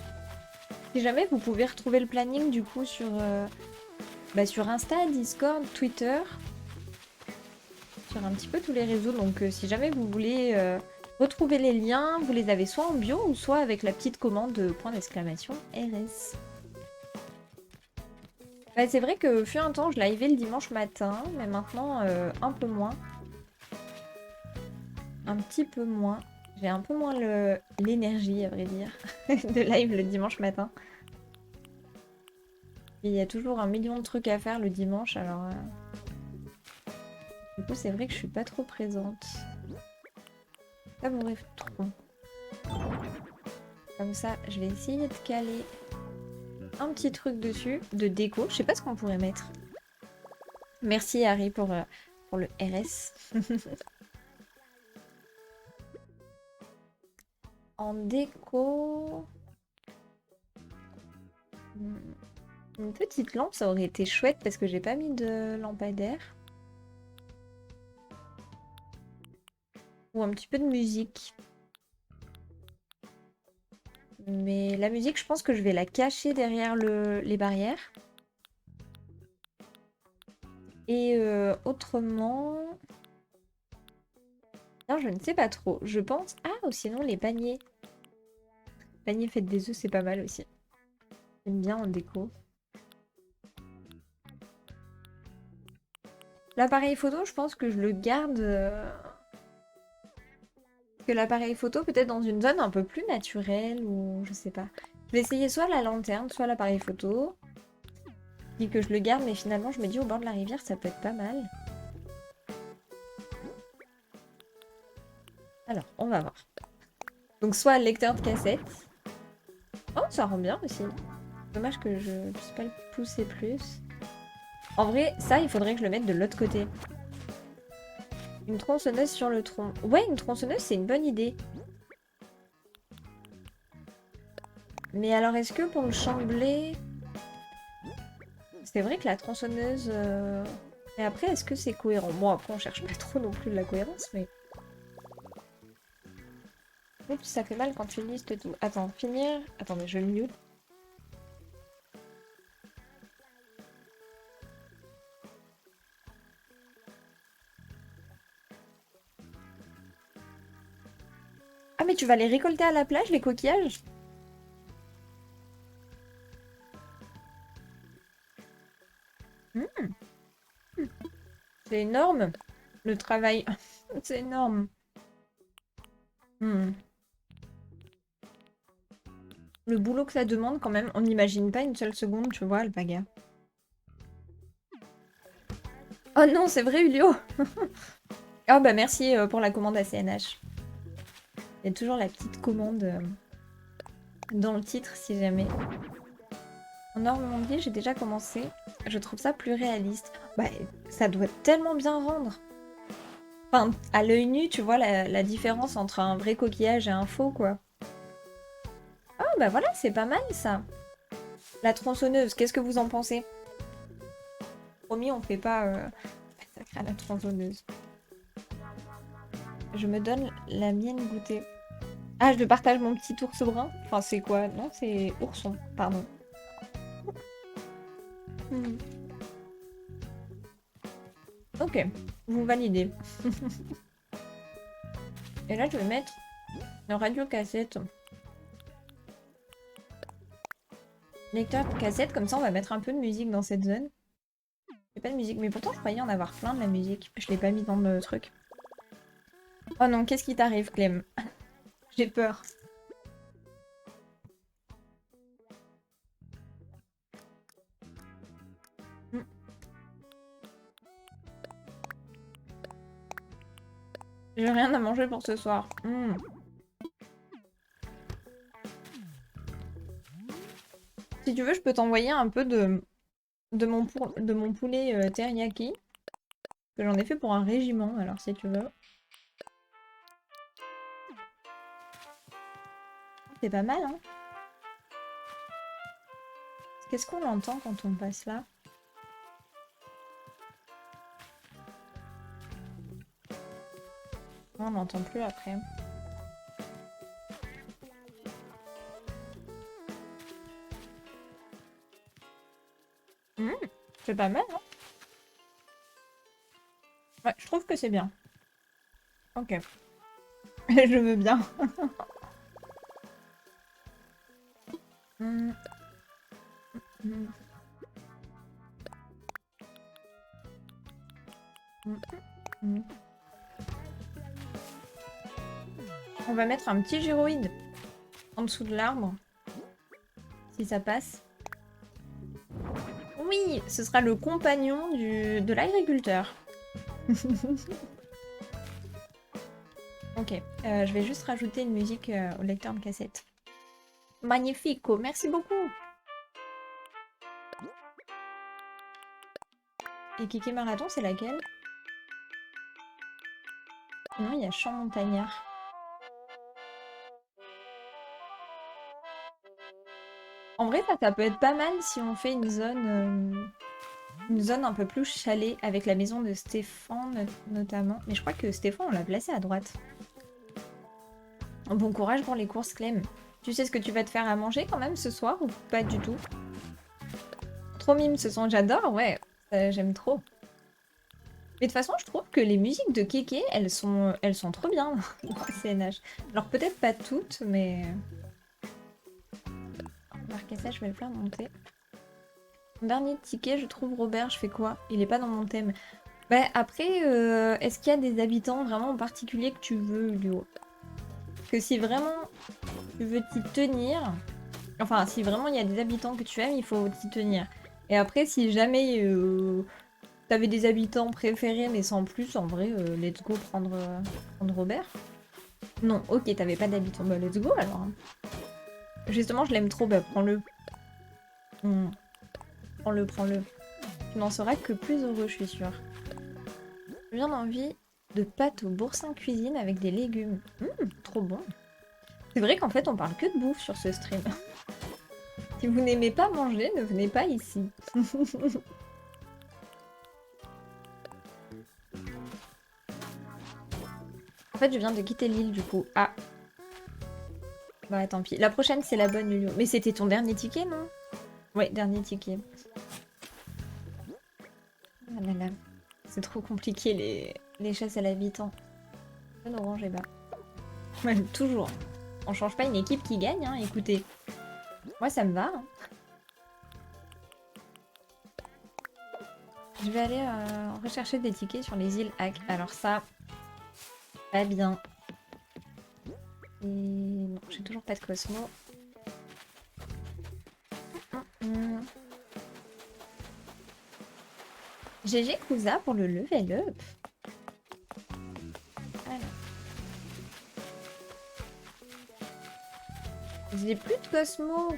Si jamais, vous pouvez retrouver le planning du coup sur Insta, Discord, Twitter. Sur un petit peu tous les réseaux. Donc si jamais vous voulez retrouver les liens, vous les avez soit en bio ou soit avec la petite commande point d'exclamation RS. Bah, c'est vrai que fut un temps, je livais le dimanche matin, mais maintenant un peu moins. Un petit peu moins. J'ai un peu moins l'énergie, à vrai dire, de live le dimanche matin. Il y a toujours un million de trucs à faire le dimanche, alors... Du coup, c'est vrai que je suis pas trop présente. Ça m'aurait trop. Comme ça, je vais essayer de caler un petit truc dessus, de déco. Je sais pas ce qu'on pourrait mettre. Merci Harry pour le RS. En déco... Une petite lampe, ça aurait été chouette parce que j'ai pas mis de lampadaire. Ou un petit peu de musique. Mais la musique, je pense que je vais la cacher derrière les barrières. Et autrement... Non, je ne sais pas trop. Je pense... Ah, ou sinon les paniers. Panier faites des œufs, c'est pas mal aussi. J'aime bien en déco. L'appareil photo, je pense que je le garde... que l'appareil photo peut-être dans une zone un peu plus naturelle ou je sais pas. Je vais essayer soit la lanterne, soit l'appareil photo. Je dis que je le garde, mais finalement je me dis au bord de la rivière ça peut être pas mal. Alors, on va voir. Donc soit lecteur de cassette. Oh, ça rend bien aussi. Dommage que je puisse pas le pousser plus. En vrai, ça, il faudrait que je le mette de l'autre côté. Une tronçonneuse sur le tronc. Ouais, une tronçonneuse, c'est une bonne idée. Mais alors, est-ce que pour le champ de blé... C'est vrai que la tronçonneuse... Mais après, est-ce que c'est cohérent? Bon, après, on cherche pas trop non plus de la cohérence, mais... Oups, ça fait mal quand tu listes tout. Attends, finir... Attends, mais je le mute. Ah, mais tu vas les récolter à la plage, les coquillages? Hmm. C'est énorme, le travail. C'est énorme. Hmm. Le boulot que ça demande, quand même, on n'imagine pas une seule seconde, tu vois, Alpaga. Oh non, c'est vrai, Ulio. Oh bah merci pour la commande à CNH. Il y a toujours la petite commande dans le titre, si jamais. En Normandie, j'ai déjà commencé. Je trouve ça plus réaliste. Bah, ça doit tellement bien rendre. Enfin, à l'œil nu, tu vois la différence entre un vrai coquillage et un faux, quoi. Ah, bah voilà, c'est pas mal, ça. La tronçonneuse, qu'est-ce que vous en pensez? Promis, on fait pas massacre à la tronçonneuse. Je me donne la mienne goûter. Ah, je partage mon petit ours brun. Enfin, c'est quoi? Non, c'est ourson, pardon. Hmm. Ok, vous validez. Et là, je vais mettre le radio-cassette. Lecteur cassette, comme ça, on va mettre un peu de musique dans cette zone. Il n'y a pas de musique, mais pourtant, je croyais en avoir plein de la musique. Je l'ai pas mis dans le truc. Oh non, qu'est-ce qui t'arrive, Clem? J'ai peur. Hmm. J'ai rien à manger pour ce soir. Hmm. Si tu veux, je peux t'envoyer un peu de mon poulet teriyaki. Que j'en ai fait pour un régiment, alors si tu veux. C'est pas mal, hein? Qu'est-ce qu'on entend quand on passe là? Non, on n'entend plus après. C'est pas mal, hein? Ouais, je trouve que c'est bien. Ok. Je veux bien. Hmm. Hmm. Hmm. Hmm. On va mettre un petit gyroïde en dessous de l'arbre. Si ça passe. Oui, ce sera le compagnon de l'agriculteur. Ok, je vais juste rajouter une musique au lecteur de cassette. Magnifico, merci beaucoup. Et Kiki Marathon, c'est laquelle? Non, il y a Chant Montagnard. En vrai, ça peut être pas mal si on fait une zone un peu plus chalet avec la maison de Stéphane notamment. Mais je crois que Stéphane, on l'a placé à droite. Bon courage pour les courses, Clem. Tu sais ce que tu vas te faire à manger quand même ce soir ou pas du tout? Trop mime ce son, j'adore, ouais. J'aime trop. Mais de toute façon, je trouve que les musiques de Kéké, elles sont trop bien dans CNH. Alors peut-être pas toutes, mais... Remarquez ça, je vais le faire monter. Mon dernier ticket, je trouve Robert, je fais quoi? Il est pas dans mon thème. Bah après, est-ce qu'il y a des habitants vraiment en particulier que tu veux, Luo? Parce que si vraiment tu veux t'y tenir... Enfin, si vraiment il y a des habitants que tu aimes, il faut t'y tenir. Et après, si jamais t'avais des habitants préférés, mais sans plus, en vrai, let's go prendre Robert. Non, ok, t'avais pas d'habitants. Bah, let's go alors. Justement, je l'aime trop, bah prends-le. Prends-le, prends-le. Tu n'en seras que plus heureux, je suis sûre. J'ai bien envie de pâtes au boursin cuisine avec des légumes. Trop bon. C'est vrai qu'en fait, on parle que de bouffe sur ce stream. Si vous n'aimez pas manger, ne venez pas ici. En fait, je viens de quitter l'île du coup. Ah. Bah tant pis. La prochaine, c'est la bonne, Lulu. Mais c'était ton dernier ticket, non? Ouais, dernier ticket. Ah là là. C'est trop compliqué les chasses à l'habitant. Jaune, orange et bas. Ouais, toujours. On change pas une équipe qui gagne, hein, écoutez. Moi, ça me va. Hein. Je vais aller rechercher des tickets sur les îles Hack. Alors ça, pas bien. Et non, j'ai toujours pas de Cosmo. GG Kusa pour le level up. Alors. J'ai plus de Cosmo.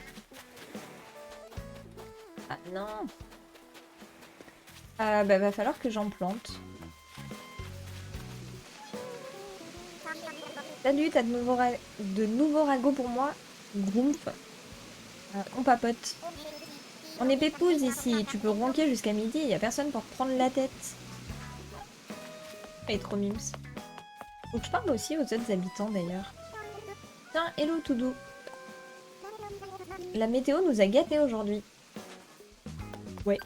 Ah non. Bah va falloir que j'en plante. Salut, t'as de nouveaux ragots pour moi? Groomp. On papote. On est pépouze ici, tu peux ronquer jusqu'à midi, y a personne pour prendre la tête. Elle est trop mimes. Faut que je parle aussi aux autres habitants d'ailleurs. Tiens, hello Toudou. La météo nous a gâtés aujourd'hui. Ouais.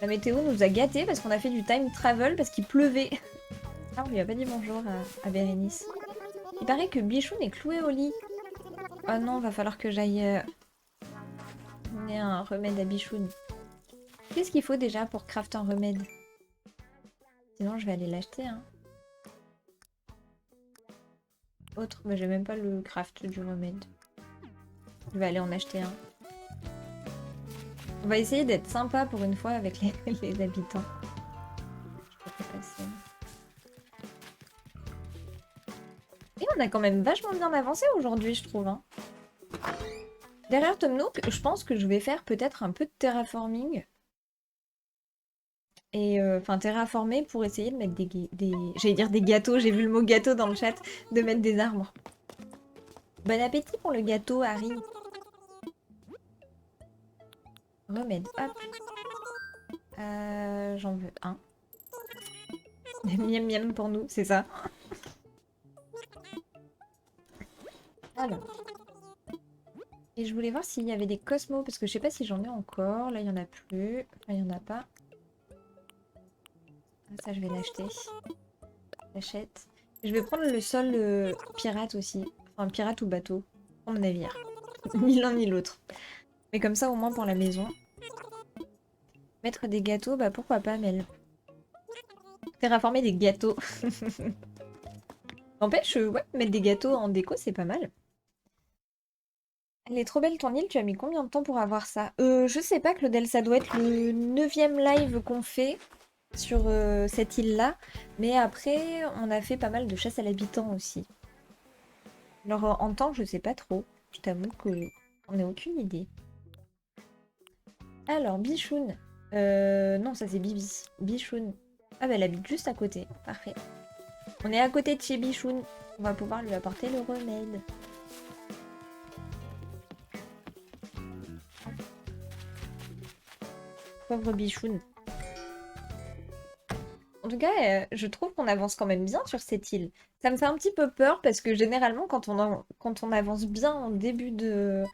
La météo nous a gâtés parce qu'on a fait du time travel parce qu'il pleuvait. Ah, on lui a pas dit bonjour à Bérénice. Il paraît que Bichoun est cloué au lit. Ah non, va falloir que j'aille donner un remède à Bichoun. Qu'est-ce qu'il faut déjà pour craft un remède? Sinon, je vais aller l'acheter. Hein. Autre, mais j'ai même pas le craft du remède. Je vais aller en acheter un. On va essayer d'être sympa pour une fois avec les habitants. Je peux pas passer. Et on a quand même vachement bien avancé aujourd'hui, je trouve. Hein. Derrière Tom Nook, je pense que je vais faire peut-être un peu de terraforming. Et enfin terraformer pour essayer de mettre des... J'allais dire des gâteaux, j'ai vu le mot gâteau dans le chat, de mettre des arbres. Bon appétit pour le gâteau, Harry. Remède, hop. J'en veux un. Miam miam pour nous, c'est ça. Alors. Et je voulais voir s'il y avait des cosmos, parce que je sais pas si j'en ai encore. Là, il y en a plus. Là, il y en a pas. Ah, ça, je vais l'acheter. J'achète. Je vais prendre le sol pirate aussi. Enfin, pirate ou bateau. Pour mon navire. Ni l'un ni l'autre. Mais comme ça, au moins pour la maison. Mettre des gâteaux, bah pourquoi pas, Mel. Terraformer des gâteaux. N'empêche, ouais, mettre des gâteaux en déco, c'est pas mal. Elle est trop belle ton île, tu as mis combien de temps pour avoir ça? Je sais pas, Claudel, ça doit être le 9e live qu'on fait sur cette île-là. Mais après, on a fait pas mal de chasse à l'habitant aussi. Alors en temps, je sais pas trop. Je t'avoue qu'on n'a aucune idée. Alors, Bichoun. Non, ça c'est Bibi. Bichoun. Ah bah elle habite juste à côté. Parfait. On est à côté de chez Bichoun. On va pouvoir lui apporter le remède. Pauvre bichoun. En tout cas, je trouve qu'on avance quand même bien sur cette île. Ça me fait un petit peu peur parce que généralement, quand on avance bien en début de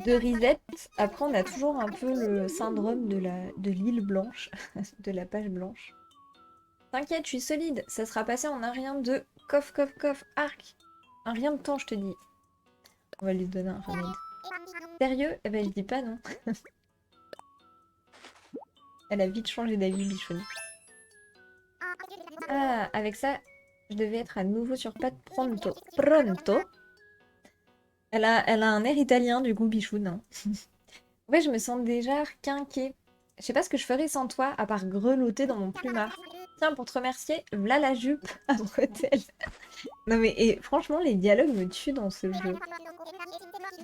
reset, après on a toujours un peu le syndrome de l'île blanche, de la page blanche. T'inquiète, je suis solide, ça sera passé en un rien de coff, coff, coff, arc. Un rien de temps, je te dis. On va lui donner un remède. Sérieux? Eh ben je dis pas non. Elle a vite changé d'avis, bichoune. Ah, avec ça, je devais être à nouveau sur patte pronto. Pronto? Elle a un air italien, du coup, bichoune. Hein. Ouais, je me sens déjà requinquée. Je sais pas ce que je ferais sans toi, à part grelotter dans mon plumard. Tiens, pour te remercier, v'là la jupe à bretelles. Non mais, et franchement, les dialogues me tuent dans ce jeu.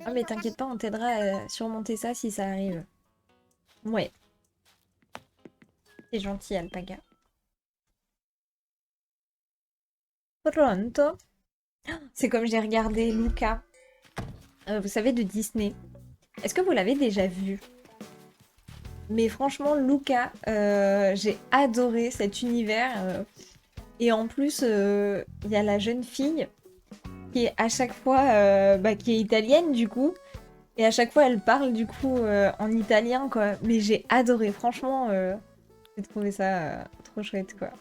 Ah mais t'inquiète pas, on t'aidera à surmonter ça si ça arrive. Ouais. C'est gentil, Alpaga. Pronto. C'est comme j'ai regardé Luca. Vous savez, de Disney. Est-ce que vous l'avez déjà vu? Mais franchement, Luca, j'ai adoré cet univers. Et en plus, il y a la jeune fille qui est à chaque fois, qui est italienne du coup. Et à chaque fois, elle parle du coup en italien, quoi. Mais j'ai adoré, franchement, j'ai trouvé ça trop chouette, quoi.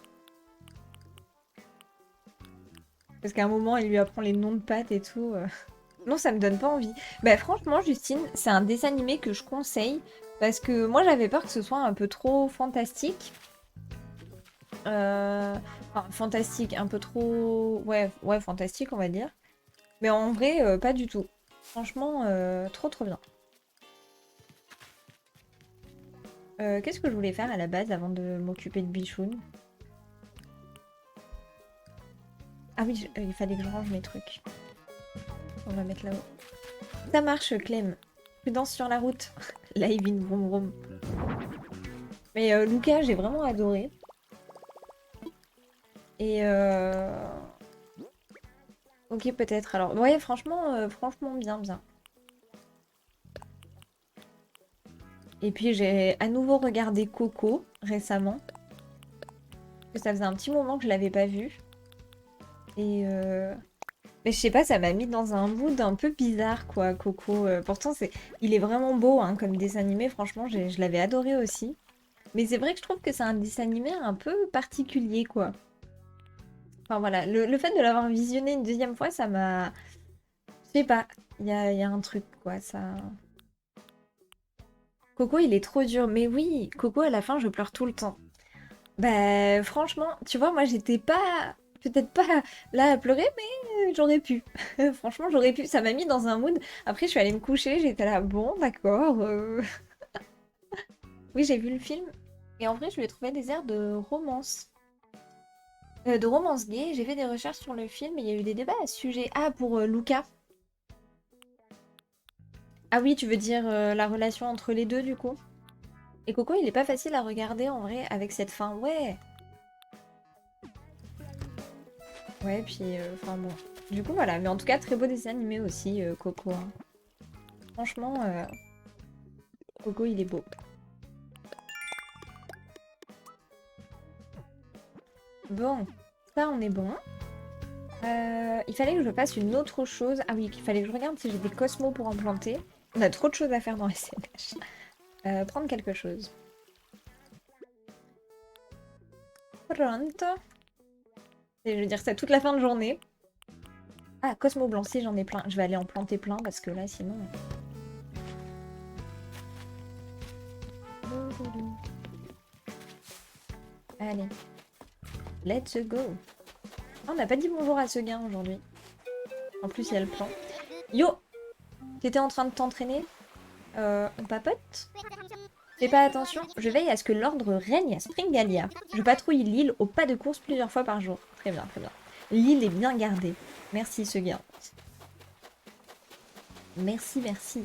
Parce qu'à un moment, elle lui apprend les noms de pâtes et tout. Non, ça me donne pas envie. Bah franchement, Justine, c'est un dessin animé que je conseille. Parce que moi, j'avais peur que ce soit un peu trop fantastique. Enfin, fantastique, un peu trop... Ouais, fantastique, on va dire. Mais en vrai, pas du tout. Franchement, trop trop bien. Qu'est-ce que je voulais faire à la base avant de m'occuper de Bichoun? Ah oui, il fallait que je range mes trucs. On va mettre là-haut. Ça marche, Clem. Prudence sur la route. Live in vroom vroom. Mais Luca, j'ai vraiment adoré. Et ok, peut-être. Alors, ouais, franchement, franchement, bien, bien. Et puis, j'ai à nouveau regardé Coco récemment. Parce que ça faisait un petit moment que je l'avais pas vu. Et mais je sais pas, ça m'a mis dans un mood un peu bizarre, quoi, Coco. Pourtant, il est vraiment beau, hein, comme dessin animé. Franchement, je l'avais adoré aussi. Mais c'est vrai que je trouve que c'est un dessin animé un peu particulier, quoi. Enfin, voilà. Le fait de l'avoir visionné une deuxième fois, ça m'a... Je sais pas. Il y a un truc, quoi, ça... Coco, il est trop dur. Mais oui, Coco, à la fin, je pleure tout le temps. Bah, franchement, tu vois, moi, j'étais pas... Peut-être pas là à pleurer, mais j'aurais pu. Franchement, j'aurais pu. Ça m'a mis dans un mood. Après, je suis allée me coucher, j'étais là, bon, d'accord. Oui, j'ai vu le film. Et en vrai, je lui ai trouvé des airs de romance. De romance gay. J'ai fait des recherches sur le film et il y a eu des débats à ce sujet. Ah, pour Luca. Ah oui, tu veux dire la relation entre les deux, du coup? Et Coco, il est pas facile à regarder en vrai avec cette fin. Ouais. Ouais, puis, enfin bon. Du coup, voilà. Mais en tout cas, très beau dessin animé aussi, Coco. Hein. Franchement, Coco, il est beau. Bon, ça, on est bon. Il fallait que je fasse une autre chose. Ah oui, il fallait que je regarde si j'ai des cosmos pour en planter. On a trop de choses à faire dans SNH. Prendre quelque chose. Pronto. Et je veux dire ça toute la fin de journée. Ah, Cosmo blanc, si j'en ai plein. Je vais aller en planter plein parce que là, sinon... Allez. Let's go. Oh, on n'a pas dit bonjour à ce gain aujourd'hui. En plus, il y a le plan. Yo! T'étais en train de t'entraîner? On papote? Fais pas attention, je veille à ce que l'ordre règne à Springalia. Je patrouille l'île au pas de course plusieurs fois par jour. Très bien, très bien. L'île est bien gardée. Merci, ce gars. Merci, merci.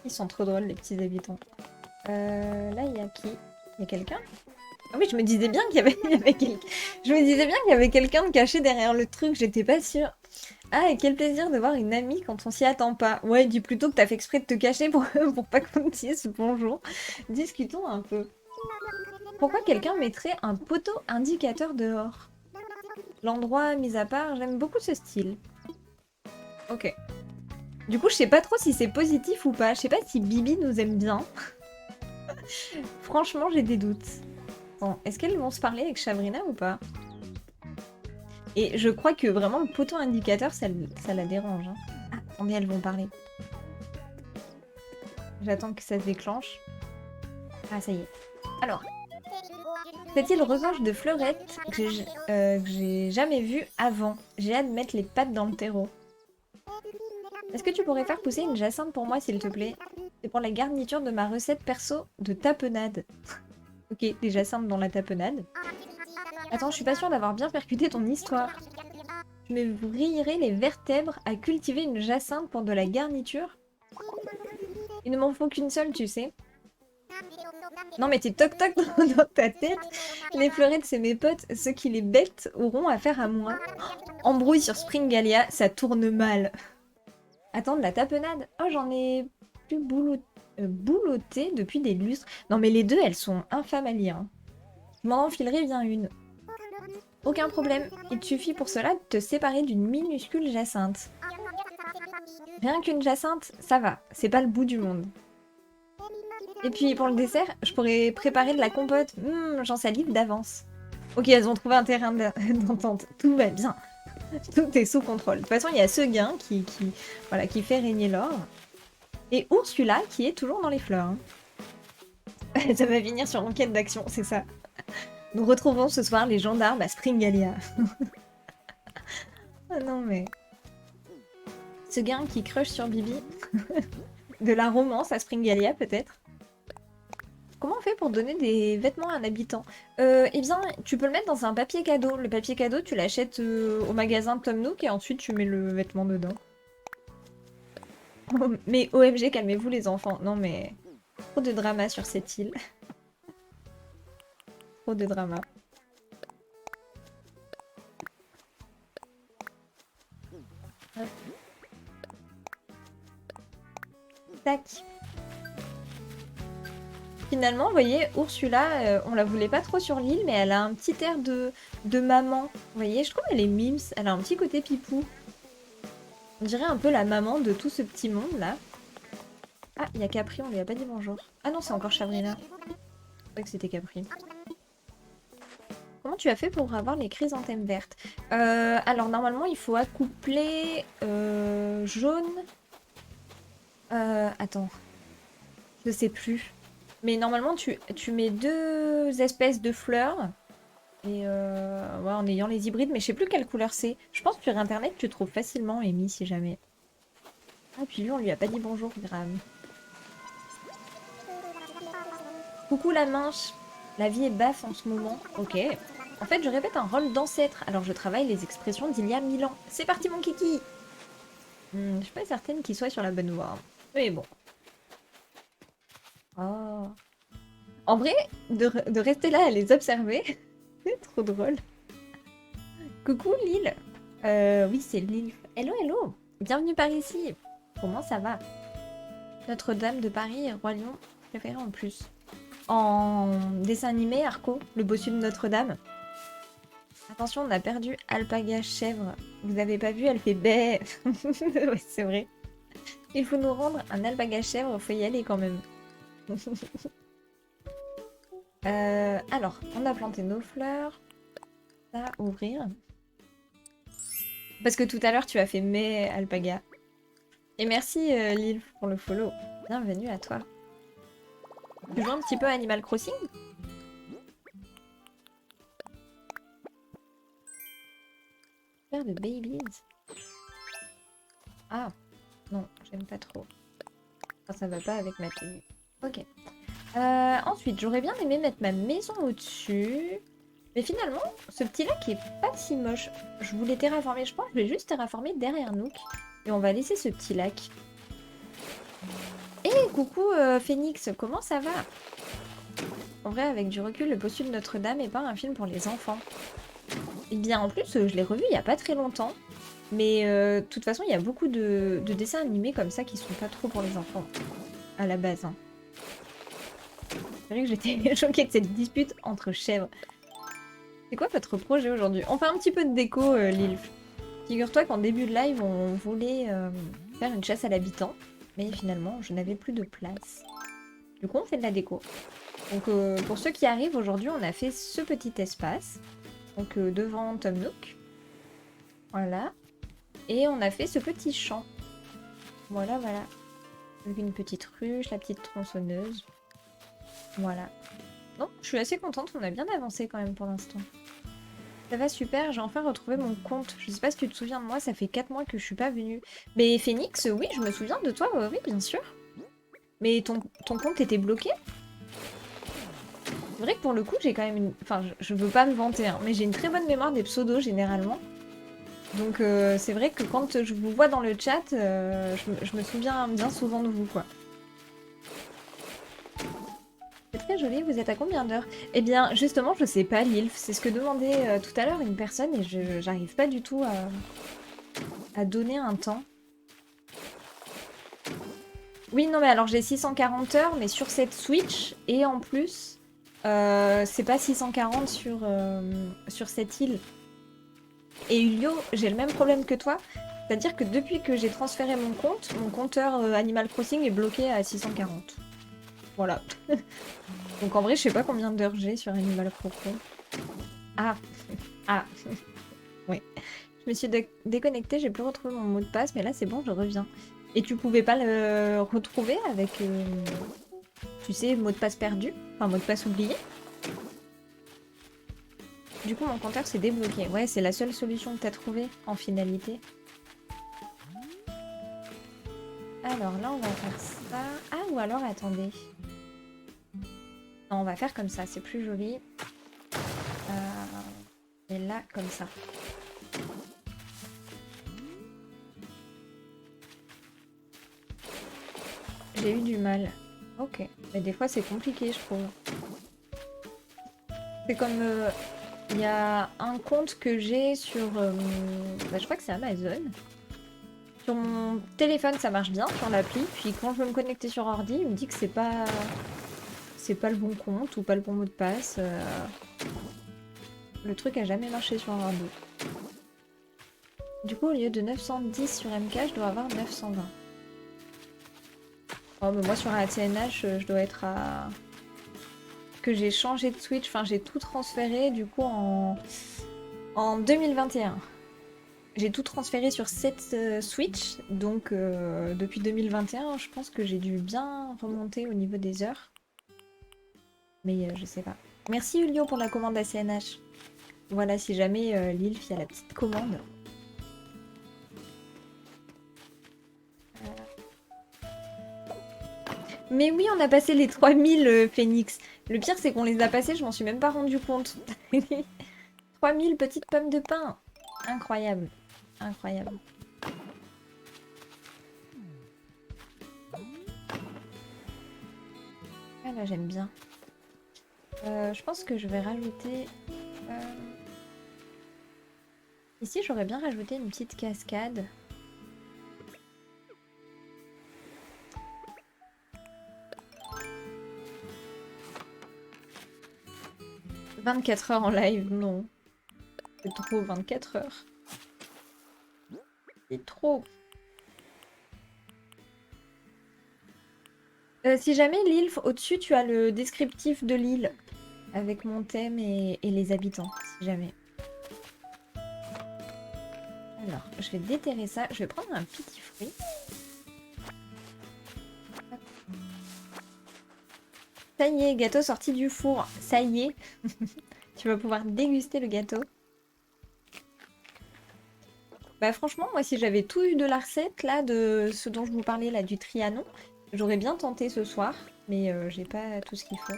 Ils sont trop drôles, les petits habitants. Là, il y a qui? Il y a quelqu'un? Ah oui, je me disais bien qu'il y avait, quelqu'un. Je me disais bien qu'il y avait quelqu'un de caché derrière le truc, j'étais pas sûre. Ah, et quel plaisir de voir une amie quand on s'y attend pas. Ouais, dis plutôt que t'as fait exprès de te cacher pour, pour pas qu'on te dise bonjour. Discutons un peu. Pourquoi quelqu'un mettrait un poteau indicateur dehors? L'endroit mis à part, j'aime beaucoup ce style. Ok. Du coup, je sais pas trop si c'est positif ou pas. Je sais pas si Bibi nous aime bien. Franchement, j'ai des doutes. Bon, est-ce qu'elles vont se parler avec Chabrina ou pas? Et je crois que vraiment le poteau indicateur, ça la dérange. Hein. Ah, combien elles vont parler? J'attends que ça se déclenche. Ah, ça y est. Alors, cette île regorge de fleurettes que j'ai jamais vues avant. J'ai hâte de mettre les pattes dans le terreau. Est-ce que tu pourrais faire pousser une jacinthe pour moi, s'il te plaît? C'est pour la garniture de ma recette perso de tapenade. Ok, des jacinthes dans la tapenade. Attends, je suis pas sûre d'avoir bien percuté ton histoire. Je me vrillerai les vertèbres à cultiver une jacinthe pour de la garniture. Il ne m'en faut qu'une seule, tu sais. Non mais t'es toc-toc dans ta tête. Les fleurettes, c'est mes potes. Ceux qui les bêtent auront affaire à moi. Embrouille sur Springalia, ça tourne mal. Attends, de la tapenade. Oh, j'en ai plus bouloté depuis des lustres. Non mais les deux, elles sont infâmes à lire. Hein. Je m'en enfilerai bien une. Aucun problème. Il te suffit pour cela de te séparer d'une minuscule jacinthe. Rien qu'une jacinthe, ça va. C'est pas le bout du monde. Et puis pour le dessert, je pourrais préparer de la compote. J'en salive d'avance. Ok, elles ont trouvé un terrain d'entente. Tout va bien. Tout est sous contrôle. De toute façon, il y a Seguin voilà, qui fait régner l'or. Et Ursula qui est toujours dans les fleurs. Hein. Ça va finir sur enquête d'action, c'est ça. Nous retrouvons ce soir les gendarmes à Springalia. Ah non mais... Seguin qui crush sur Bibi. De la romance à Springalia peut-être. Comment on fait pour donner des vêtements à un habitant? Eh bien, tu peux le mettre dans un papier cadeau. Le papier cadeau, tu l'achètes au magasin Tom Nook et ensuite tu mets le vêtement dedans. Mais OMG, calmez-vous les enfants. Non mais... Trop de drama sur cette île. Trop de drama. Hop. Tac. Finalement, vous voyez, Ursula, on la voulait pas trop sur l'île, mais elle a un petit air de maman. Vous voyez, je trouve qu'elle est mimes, elle a un petit côté pipou. On dirait un peu la maman de tout ce petit monde-là. Ah, il y a Capri, on lui a pas dit bonjour. Ah non, c'est encore Chabrina. Je croyais que c'était Capri. Comment tu as fait pour avoir les chrysanthèmes vertes? Alors, normalement, il faut accoupler jaune. Attends. Je sais plus. Mais normalement, tu mets 2 espèces de fleurs. Et ouais, en ayant les hybrides. Mais je sais plus quelle couleur c'est. Je pense que sur internet, tu trouves facilement Amy si jamais. Ah, puis lui, on lui a pas dit bonjour, grave. Coucou la mince. La vie est baffe en ce moment. Ok. En fait, je répète un rôle d'ancêtre. Alors, je travaille les expressions d'il y a 1000 ans. C'est parti, mon kiki. Je suis pas certaine qu'il soit sur la bonne voie. Mais bon. Oh. En vrai, de rester là à les observer, c'est trop drôle. Coucou Lille. Oui, c'est Lille. Hello, hello. Bienvenue par ici. Comment ça va? Notre-Dame de Paris et Roi Lion préféré en plus. En dessin animé, Arco, le bossu de Notre-Dame. Attention, on a perdu Alpaga Chèvre. Vous avez pas vu, elle fait bé. Ouais, c'est vrai. Il faut nous rendre un Alpaga Chèvre, faut y aller quand même. Alors, on a planté nos fleurs. Ça, ouvrir. Parce que tout à l'heure, tu as fait mes Alpaga. Et merci Lille pour le follow. Bienvenue à toi. Tu joues un petit peu à Animal Crossing? Faire de babies. Ah, non, j'aime pas trop. Enfin, ça va pas avec ma tenue. Ok. Ensuite, j'aurais bien aimé mettre ma maison au-dessus. Mais finalement, ce petit lac est pas si moche. Je voulais terraformer, je pense que je vais juste terraformer derrière Nook. Et on va laisser ce petit lac. Et coucou Phoenix, comment ça va? En vrai, avec du recul, le bossu de Notre-Dame est pas un film pour les enfants. Et bien en plus, je l'ai revu il y a pas très longtemps. Mais de toute façon, il y a beaucoup de dessins animés comme ça qui sont pas trop pour les enfants, à la base. Hein. C'est vrai que j'étais choquée de cette dispute entre chèvres. C'est quoi votre projet aujourd'hui? On fait un petit peu de déco, Lilf. Figure-toi qu'en début de live, on voulait faire une chasse à l'habitant. Mais finalement, je n'avais plus de place. Du coup, on fait de la déco. Donc, pour ceux qui arrivent aujourd'hui, on a fait ce petit espace. Donc, devant Tom Nook. Voilà. Et on a fait ce petit champ. Voilà, voilà. Avec une petite ruche, la petite tronçonneuse. Voilà. Non, je suis assez contente, on a bien avancé quand même pour l'instant. Ça va super, j'ai enfin retrouvé mon compte. Je sais pas si tu te souviens de moi, ça fait 4 mois que je suis pas venue. Mais Phoenix, oui, je me souviens de toi, oui, bien sûr. Mais ton compte était bloqué? C'est vrai que pour le coup, j'ai quand même une... Enfin, je veux pas me vanter, hein, mais j'ai une très bonne mémoire des pseudos, généralement. Donc c'est vrai que quand je vous vois dans le chat, je me souviens bien souvent de vous, quoi. C'est très joli, vous êtes à combien d'heures? Eh bien, justement, je sais pas, Lilf. C'est ce que demandait tout à l'heure une personne et j'arrive pas du tout à donner un temps. Oui, non, mais alors j'ai 640 heures, mais sur cette Switch, et en plus, c'est pas 640 sur cette île. Et Ulio, j'ai le même problème que toi, c'est-à-dire que depuis que j'ai transféré mon compte, mon compteur Animal Crossing est bloqué à 640. Voilà. Donc en vrai, je sais pas combien d'heures j'ai sur Animal Crossing. Ah, ah, oui. Je me suis déconnectée, j'ai plus retrouvé mon mot de passe, mais là c'est bon, je reviens. Et tu pouvais pas le retrouver avec, tu sais, mot de passe perdu, enfin mot de passe oublié. Du coup, mon compteur s'est débloqué. Ouais, c'est la seule solution que t'as trouvée en finalité. Alors là, on va faire ça. Ah, ou alors, attendez. Non, on va faire comme ça, c'est plus joli. Et là, comme ça. J'ai eu du mal. Ok. Mais des fois, c'est compliqué, je trouve. C'est comme... il y a un compte que j'ai sur... bah, je crois que c'est Amazon. Sur mon téléphone, ça marche bien, sur l'appli. Puis quand je veux me connecter sur ordi, il me dit que c'est pas... C'est pas le bon compte ou pas le bon mot de passe. Le truc a jamais marché sur ordi. Du coup, au lieu de 910 sur MK, je dois avoir 920. Oh, mais moi, sur ATNH, je dois être à... Que j'ai changé de Switch, enfin, j'ai tout transféré, du coup, en 2021. J'ai tout transféré sur cette Switch, donc depuis 2021, je pense que j'ai dû bien remonter au niveau des heures. Mais je sais pas. Merci Ulio pour la commande ACNH. Voilà, si jamais Lilf, il y a la petite commande. Mais oui, on a passé les 3000 Phoenix. Le pire, c'est qu'on les a passés, je m'en suis même pas rendu compte. 3000 petites pommes de pain. Incroyable. Incroyable. Ah là, j'aime bien. Je pense que je vais rajouter... Ici, j'aurais bien rajouté une petite cascade. « 24 heures en live, non. C'est trop, 24 heures. C'est trop. Si jamais l'île, au-dessus, tu as le descriptif de l'île. Avec mon thème et les habitants, si jamais. Alors, je vais déterrer ça. Je vais prendre un petit fruit. Hop. Ça y est, gâteau sorti du four. Ça y est. Tu vas pouvoir déguster le gâteau. Bah franchement, moi si j'avais tout eu de la recette, là, de ce dont je vous parlais, là, du Trianon, j'aurais bien tenté ce soir. Mais j'ai pas tout ce qu'il faut.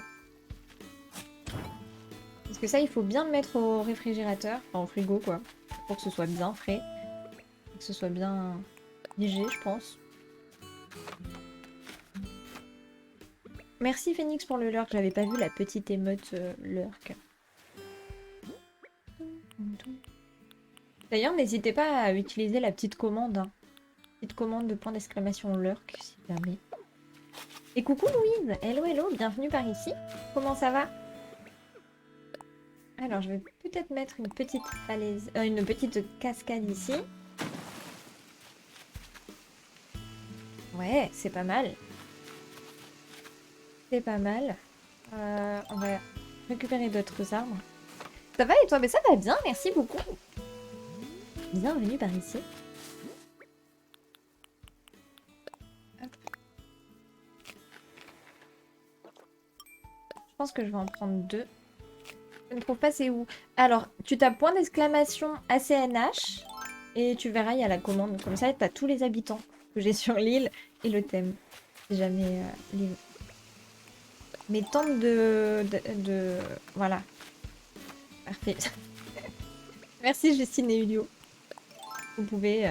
Parce que ça, il faut bien le mettre au réfrigérateur. Enfin, au frigo, quoi. Pour que ce soit bien frais. Que ce soit bien léger, je pense. Merci Phoenix pour le lurk, j'avais pas vu la petite émeute lurk. D'ailleurs, n'hésitez pas à utiliser la petite commande. Hein. Petite commande de point d'exclamation lurk, si jamais. Et coucou Louise. Hello, hello, bienvenue par ici. Comment ça va? Alors, je vais peut-être mettre une petite falaise, une petite cascade ici. Ouais, c'est pas mal. C'est pas mal. On va récupérer d'autres arbres. Ça va et toi? Mais ça va bien, merci beaucoup. Bienvenue par ici. Hop. Je pense que je vais en prendre 2. Je ne trouve pas c'est où. Alors, tu tapes point d'exclamation ACNH et tu verras, il y a la commande. Comme ça, tu as tous les habitants que j'ai sur l'île et le thème. Si jamais l'île. Mais tente de... Voilà. Parfait. Merci Justine et Ulio. Vous pouvez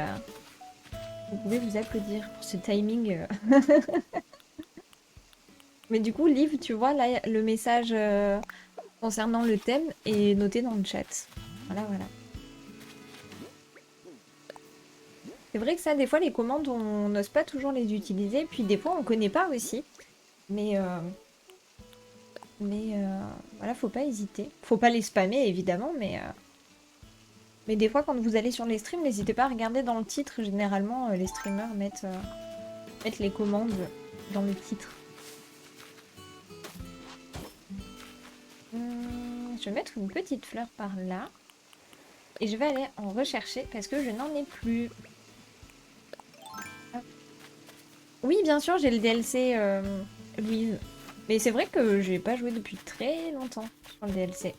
vous applaudir pour ce timing. Mais du coup, Liv, tu vois, là, le message concernant le thème est noté dans le chat. Voilà, voilà. C'est vrai que ça, des fois, les commandes, on n'ose pas toujours les utiliser. Puis des fois, on connaît pas aussi. Mais voilà, faut pas hésiter. Faut pas les spammer, évidemment, mais des fois, quand vous allez sur les streams, n'hésitez pas à regarder dans le titre. Généralement, les streamers mettent les commandes dans le titre. Je vais mettre une petite fleur par là. Et je vais aller en rechercher parce que je n'en ai plus. Hop. Oui, bien sûr, j'ai le DLC Louise. Mais c'est vrai que j'ai pas joué depuis très longtemps sur le DLC.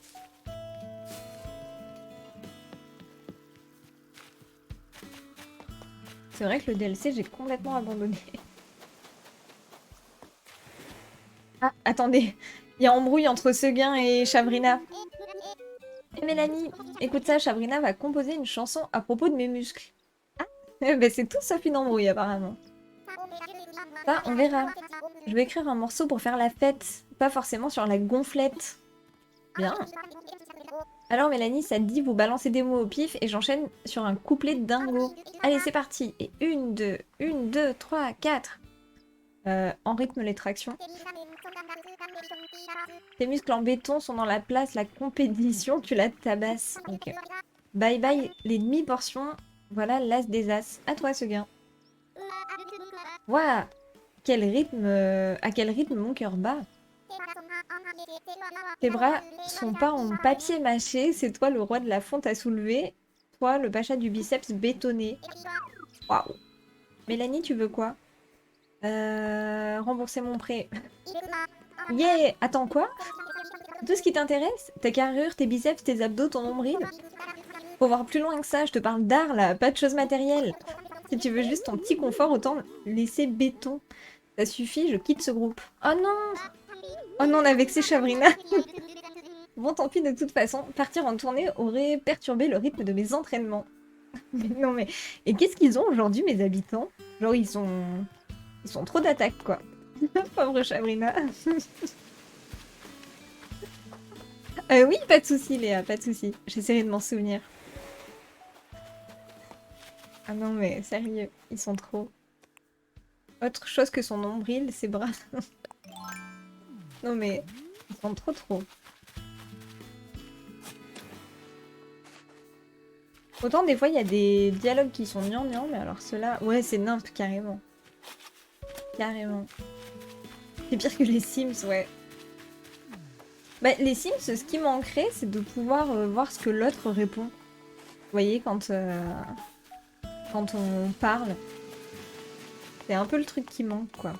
C'est vrai que le DLC, j'ai complètement abandonné. Ah, attendez. Il y a embrouille entre Seguin et Chabrina. Et Mélanie, écoute ça, Chabrina va composer une chanson à propos de mes muscles. Ah, ben c'est tout sauf une embrouille apparemment. Ça, on verra. Je vais écrire un morceau pour faire la fête, pas forcément sur la gonflette. Bien. Alors Mélanie, ça te dit, vous balancez des mots au pif et j'enchaîne sur un couplet de dingo. Allez, c'est parti. Et 1, 2, 3, 4. En rythme les tractions. Tes muscles en béton sont dans la place, la compétition, tu la tabasses. Ok. Bye bye les demi-portions. Voilà l'as des as. À toi, Seguin. Waouh! Quel rythme, à quel rythme mon cœur bat. Tes bras sont pas en papier mâché, c'est toi le roi de la fonte à soulever. Toi, le pacha du biceps bétonné. Waouh! Mélanie, tu veux quoi? Rembourser mon prêt. Yeah! Attends, quoi? Tout ce qui t'intéresse? Ta carrure, tes biceps, tes abdos, ton nombril? Faut voir plus loin que ça, je te parle d'art là, pas de choses matérielles. Si tu veux juste ton petit confort, autant laisser béton. Ça suffit, je quitte ce groupe. Oh non! Oh non, on a vexé Chabrina. Bon, tant pis, de toute façon, partir en tournée aurait perturbé le rythme de mes entraînements. Mais non, mais... Et qu'est-ce qu'ils ont aujourd'hui, mes habitants? Genre, ils sont trop d'attaque, quoi. Pauvre Chabrina. Oui, pas de souci, Léa, pas de souci. J'essaierai de m'en souvenir. Ah non, mais sérieux, ils sont trop... Autre chose que son nombril, ses bras. Non mais, ils sont trop. Autant des fois, il y a des dialogues qui sont gnangnan, mais alors ceux-là... Ouais, c'est nimp, carrément. Carrément. C'est pire que les Sims, ouais. Bah, les Sims, ce qui manquerait, c'est de pouvoir voir ce que l'autre répond. Vous voyez, quand on parle. C'est un peu le truc qui manque, quoi.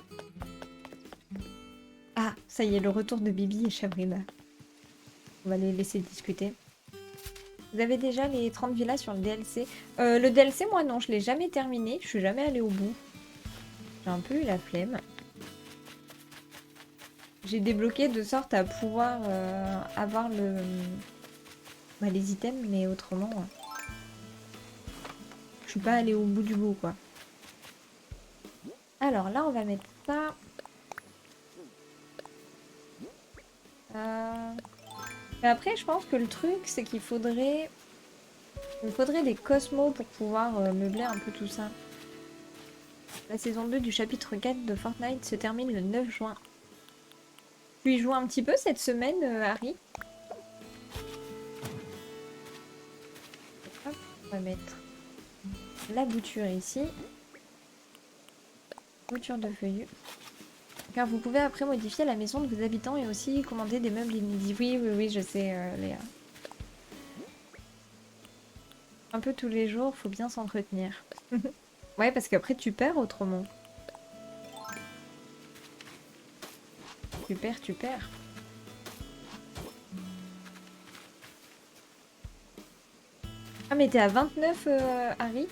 Ah, ça y est, le retour de Bibi et Chabrina. On va les laisser discuter. Vous avez déjà les 30 villas sur le DLC? Le DLC, moi non, je l'ai jamais terminé. Je suis jamais allée au bout. J'ai un peu eu la flemme. J'ai débloqué de sorte à pouvoir avoir les items, mais autrement... je suis pas allée au bout du bout, quoi. Alors là, on va mettre ça. Mais après, je pense que le truc, c'est qu'il faudrait Il me faudrait des cosmos pour pouvoir meubler un peu tout ça. La saison 2 du chapitre 4 de Fortnite se termine le 9 juin. Tu y joues un petit peu cette semaine, Harry? Hop, on va mettre la bouture ici. Bouture de feuillus. Car vous pouvez après modifier la maison de vos habitants et aussi commander des meubles inédits. Oui, oui, oui, je sais, Léa. Un peu tous les jours, faut bien s'entretenir. Ouais, parce qu'après tu perds autrement. Tu perds, tu perds. Ah, mais t'es à 29, Harry?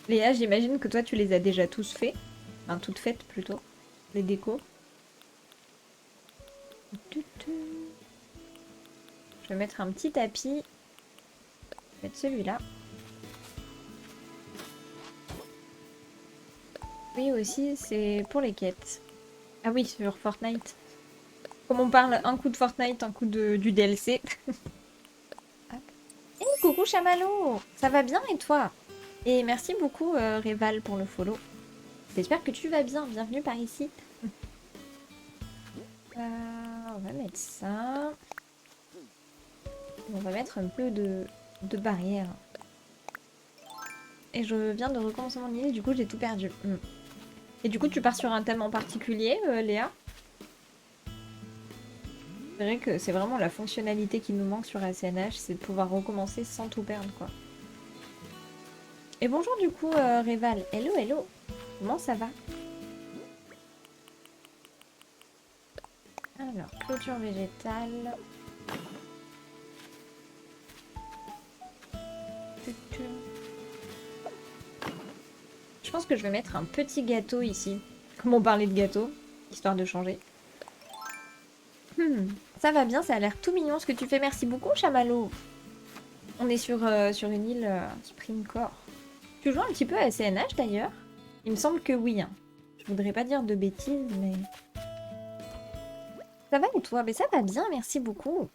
Léa, j'imagine que toi tu les as déjà tous faits. Enfin, toutes faites plutôt. Les décos. Je vais mettre un petit tapis. Je vais mettre celui-là. Oui, aussi, c'est pour les quêtes. Ah oui, sur Fortnite. Comme on parle un coup de Fortnite, un coup du DLC. Hé, coucou Chamallow! Ça va bien et toi? Et merci beaucoup, Réval, pour le follow. J'espère que tu vas bien. Bienvenue par ici. On va mettre ça. On va mettre un peu de barrière. Et je viens de recommencer mon île, du coup j'ai tout perdu. Et du coup tu pars sur un thème en particulier, Léa? C'est vrai que c'est vraiment la fonctionnalité qui nous manque sur ACNH, c'est de pouvoir recommencer sans tout perdre, quoi. Et bonjour du coup, Réval. Hello, hello. Comment ça va? Alors, clôture végétale. Je pense que je vais mettre un petit gâteau ici. Comme on parlait de gâteau, histoire de changer. Ça va bien, ça a l'air tout mignon ce que tu fais. Merci beaucoup, Chamallow. On est sur une île Springcore. Tu joues un petit peu à CNH d'ailleurs? Il me semble que oui. Hein. Je voudrais pas dire de bêtises, mais... Ça va et toi? Mais ça va bien, merci beaucoup.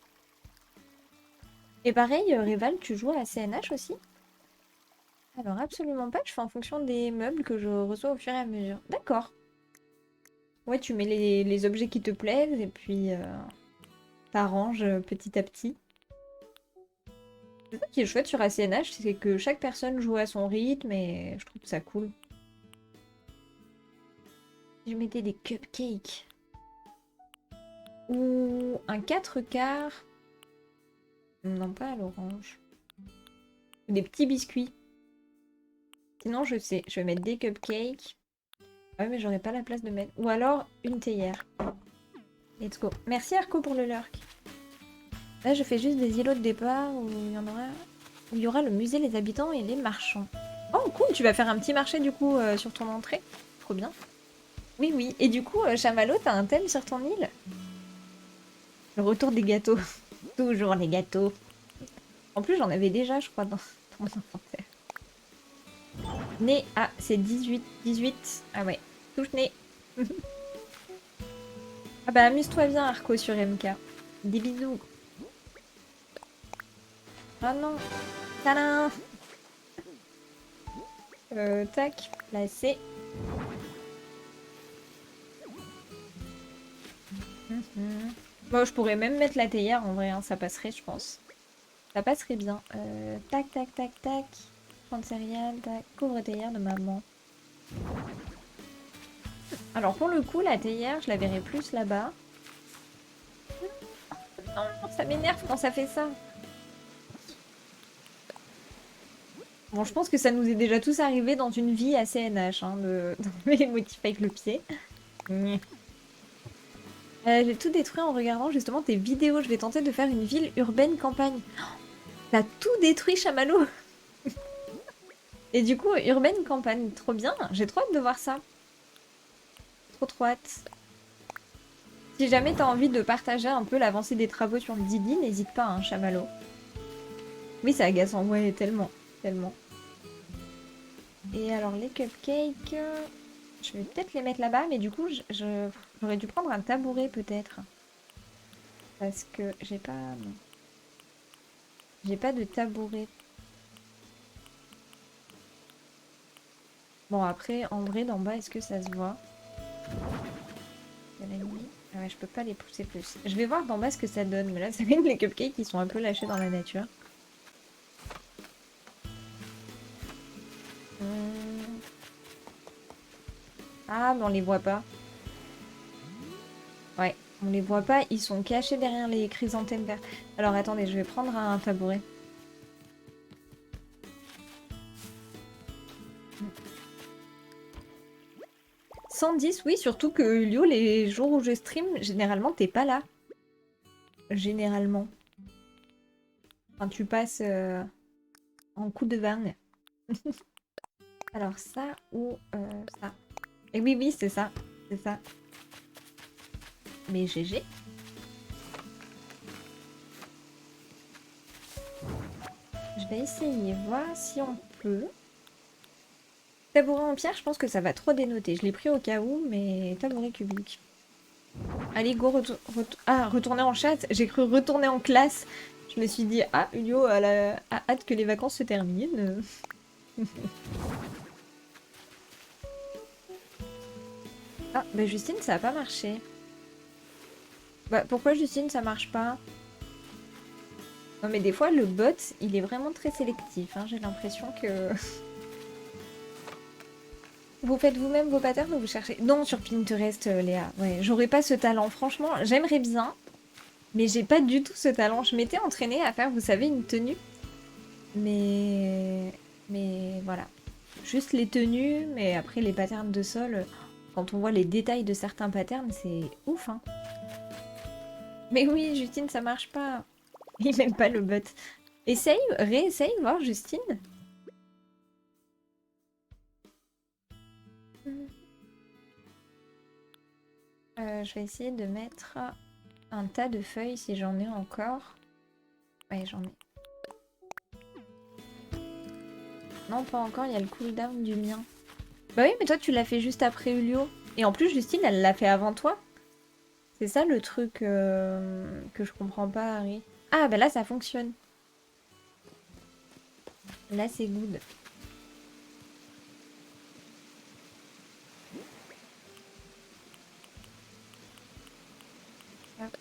Et pareil, Réval, tu joues à CNH aussi? Alors absolument pas, je fais en fonction des meubles que je reçois au fur et à mesure. D'accord. Ouais, tu mets les objets qui te plaisent et puis t'arranges petit à petit. C'est ça qui est chouette sur ACNH, c'est que chaque personne joue à son rythme et je trouve ça cool. Je mettais des cupcakes. Ou un 4 quarts. Non, pas à l'orange. Des petits biscuits. Sinon, je sais, je vais mettre des cupcakes. Ouais, mais j'aurais pas la place de mettre. Ou alors une théière. Let's go. Merci Arco pour le lurk. Là, je fais juste des îlots de départ où il y aura le musée, les habitants et les marchands. Oh, cool, tu vas faire un petit marché du coup sur ton entrée. Trop bien. Oui, oui. Et du coup, Chamallow, t'as un thème sur ton île? Le retour des gâteaux. Toujours les gâteaux. En plus, j'en avais déjà, je crois, dans mon inventaire. Né, ah, c'est 18. 18. Ah ouais, touche nez. Ah bah, amuse-toi bien, Arco, sur MK. Des bisous. Oh non. Tadam. Tac, placé. Bon, je pourrais même mettre la théière, en vrai, hein, ça passerait, je pense. Ça passerait bien. Tac, tac, tac, tac. Prendre céréales, tac. Couvre théière de maman. Alors, pour le coup, la théière, je la verrai plus là-bas. Non, ça m'énerve quand ça fait ça. Bon, je pense que ça nous est déjà tous arrivé dans une vie assez NH, hein, d'enlever les motifs avec le pied. J'ai tout détruit en regardant justement tes vidéos. Je vais tenter de faire une ville urbaine campagne. Oh, t'as tout détruit, Chamallow. Et du coup, urbaine campagne, trop bien. J'ai trop hâte de voir ça. Trop hâte. Si jamais t'as envie de partager un peu l'avancée des travaux sur le Didi, n'hésite pas, hein, Chamallow. Oui, c'est agaçant, ouais, tellement, tellement. Et alors, les cupcakes, je vais peut-être les mettre là-bas, mais du coup, j'aurais dû prendre un tabouret, peut-être. Parce que j'ai pas... J'ai pas de tabouret. Bon, après, en vrai, d'en bas, est-ce que ça se voit? À la limite. Ah ouais, je peux pas les pousser plus. Je vais voir d'en bas ce que ça donne. Mais là, c'est même les cupcakes qui sont un peu lâchés dans la nature. Hmm. Ah, mais on les voit pas. Ouais, on les voit pas. Ils sont cachés derrière les chrysanthèmes verts. Alors, attendez, je vais prendre un tabouret. 110, oui, surtout que Ulio, les jours où je stream, généralement, t'es pas là. Généralement. Enfin, tu passes en coup de vanne. Alors, ça ou ça. Et oui, oui, c'est ça. C'est ça. Mais GG. Je vais essayer, voir si on peut. Tabouret en pierre, je pense que ça va trop dénoter. Je l'ai pris au cas où, mais tabouret cubique. Allez, go, retourner en chat. J'ai cru retourner en classe. Je me suis dit, ah, Ulio a hâte que les vacances se terminent. Ah, bah Justine, ça a pas marché. Bah, pourquoi Justine, ça marche pas? Non, mais des fois, le bot, il est vraiment très sélectif. Hein. J'ai l'impression que... Vous faites vous-même vos patterns ou vous cherchez? Non, sur Pinterest, Léa. Ouais, j'aurais pas ce talent. Franchement, j'aimerais bien, mais j'ai pas du tout ce talent. Je m'étais entraînée à faire, vous savez, une tenue. Mais voilà. Juste les tenues, mais après les patterns de sol, quand on voit les détails de certains patterns, c'est ouf, hein. Mais oui, Justine, ça marche pas. Il m'aime pas le bot. Essaye, réessaye, voir Justine. Je vais essayer de mettre un tas de feuilles si j'en ai encore. Ouais, j'en ai. Non, pas encore, il y a le cooldown du mien. Bah oui, mais toi, tu l'as fait juste après Ulio. Et en plus, Justine, elle l'a fait avant toi. C'est ça le truc que je comprends pas, Harry. Ah, bah là, ça fonctionne. Là, c'est good. Hop.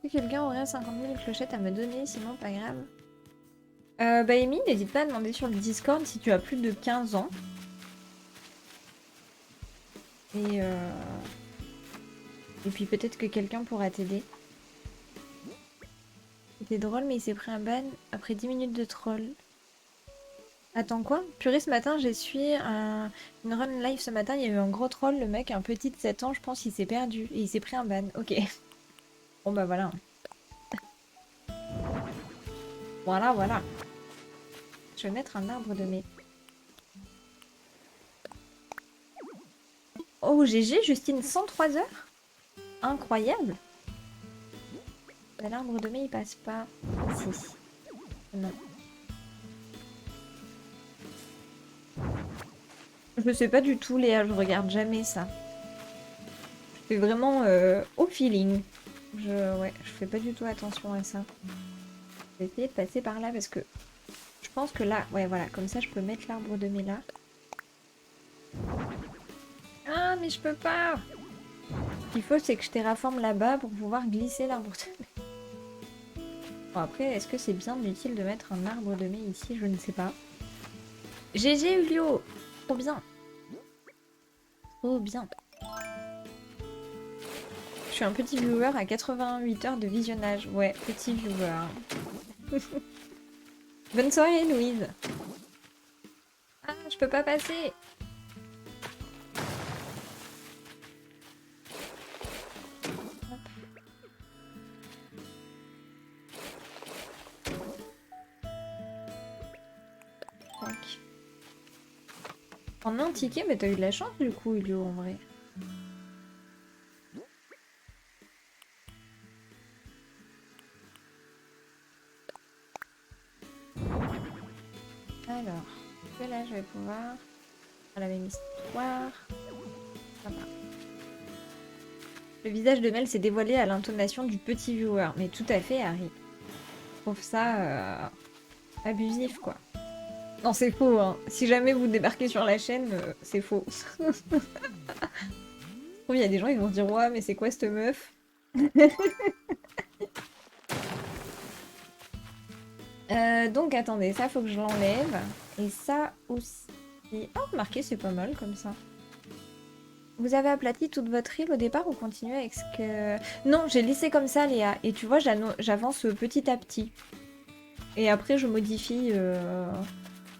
Est-ce que quelqu'un aurait 50 000 clochettes à me donner? Sinon, pas grave. Bah, Amy, n'hésite pas à demander sur le Discord si tu as plus de 15 ans. Et puis peut-être que quelqu'un pourra t'aider. C'était drôle, mais il s'est pris un ban après 10 minutes de troll. Attends, quoi? Purée, ce matin, j'ai suivi une run live ce matin. Il y a eu un gros troll. Le mec, un petit de 7 ans, je pense, il s'est perdu. Et il s'est pris un ban. Ok. Bon, bah voilà. Voilà, voilà. Je vais mettre un arbre de mai. Oh, GG, Justine, 103 heures? Incroyable. L'arbre de mai, il passe pas. Si. Non. Je sais pas du tout, Léa, je regarde jamais ça. Je fais vraiment au feeling. Ouais, je fais pas du tout attention à ça. Je vais essayer de passer par là parce que je pense que là, ouais, voilà, comme ça je peux mettre l'arbre de mai là. Ah, mais je peux pas! Ce qu'il faut, c'est que je terraforme là-bas pour pouvoir glisser l'arbre de mai. Bon, après, est-ce que c'est bien utile de mettre un arbre de mai ici? Je ne sais pas. GG, Ulio! Trop bien! Trop bien! Je suis un petit viewer à 88 heures de visionnage. Ouais, petit viewer. Bonne soirée, Louise. Ah, je peux pas passer. Hop. Tac. En un ticket, mais t'as eu de la chance du coup, Ulio, en vrai. Alors, que là, je vais pouvoir faire la même histoire. Ça va. Le visage de Mel s'est dévoilé à l'intonation du petit viewer. Mais tout à fait, Harry. Je trouve ça abusif, quoi. Non, c'est faux, hein. Si jamais vous débarquez sur la chaîne, c'est faux. Je trouve il y a des gens, ils vont se dire « Ouais, mais c'est quoi cette meuf ?» Donc, attendez, ça, faut que je l'enlève. Et ça aussi. Oh, remarquez, c'est pas mal, comme ça. Vous avez aplati toute votre île au départ ou continuez avec ce que... Non, j'ai laissé comme ça, Léa. Et tu vois, j'avance petit à petit. Et après, je modifie...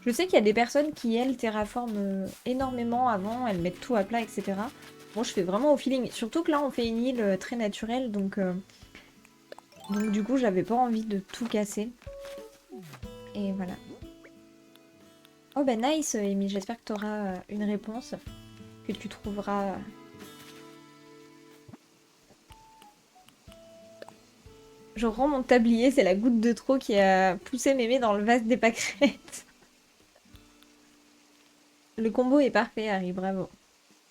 Je sais qu'il y a des personnes qui, elles, terraforment énormément avant, elles mettent tout à plat, etc. Moi, je fais vraiment au feeling. Surtout que là, on fait une île très naturelle, donc du coup, j'avais pas envie de tout casser. Et voilà. Oh bah nice, Amy, j'espère que tu auras une réponse, que tu trouveras... Je rends mon tablier, c'est la goutte de trop qui a poussé mémé dans le vase des pâquerettes. Le combo est parfait, Harry, bravo.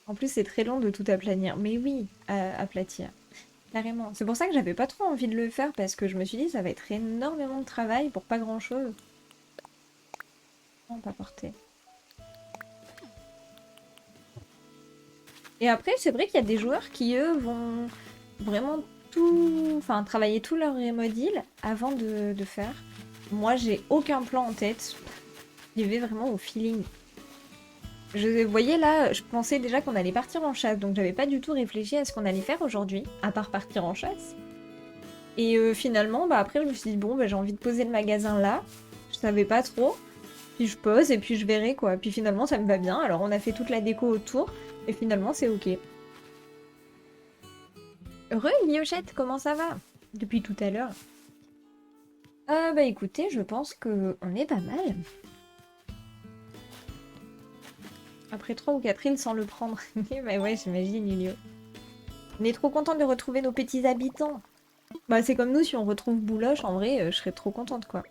En plus, c'est très long de tout aplanir. Mais oui, aplatir. Carrément. C'est pour ça que j'avais pas trop envie de le faire, parce que je me suis dit, ça va être énormément de travail pour pas grand-chose. Non, pas porté. Et après, c'est vrai qu'il y a des joueurs qui, eux, vont vraiment tout... Enfin, travailler tout leur remodel avant de faire. Moi, j'ai aucun plan en tête. J'y vais vraiment au feeling. Vous voyez là, je pensais déjà qu'on allait partir en chasse, donc j'avais pas du tout réfléchi à ce qu'on allait faire aujourd'hui, à part partir en chasse. Et finalement, bah après je me suis dit, bon, bah, j'ai envie de poser le magasin là, je savais pas trop, puis je pose et puis je verrai quoi. Puis finalement ça me va bien, alors on a fait toute la déco autour, et finalement c'est ok. Heureux Guillochette, comment ça va? Depuis tout à l'heure. Bah écoutez, je pense que on est pas mal. Après 3 ou 4 îles sans le prendre. Bah ouais, j'imagine, Lilio. On est trop content de retrouver nos petits habitants. Bah c'est comme nous, si on retrouve Bouloche, en vrai, je serais trop contente, quoi.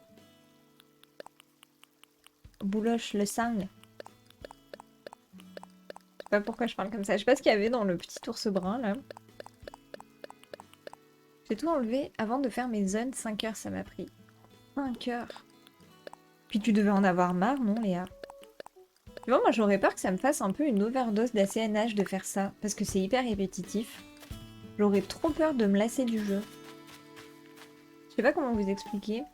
Bouloche, le sang. Je sais pas pourquoi je parle comme ça. Je sais pas ce qu'il y avait dans le petit ours brun, là. J'ai tout enlevé avant de faire mes zones. 5 heures, ça m'a pris. 5 heures. Puis tu devais en avoir marre, non, Léa? Tu vois, moi j'aurais peur que ça me fasse un peu une overdose d'ACNH de faire ça, parce que c'est hyper répétitif. J'aurais trop peur de me lasser du jeu. Je sais pas comment vous expliquer.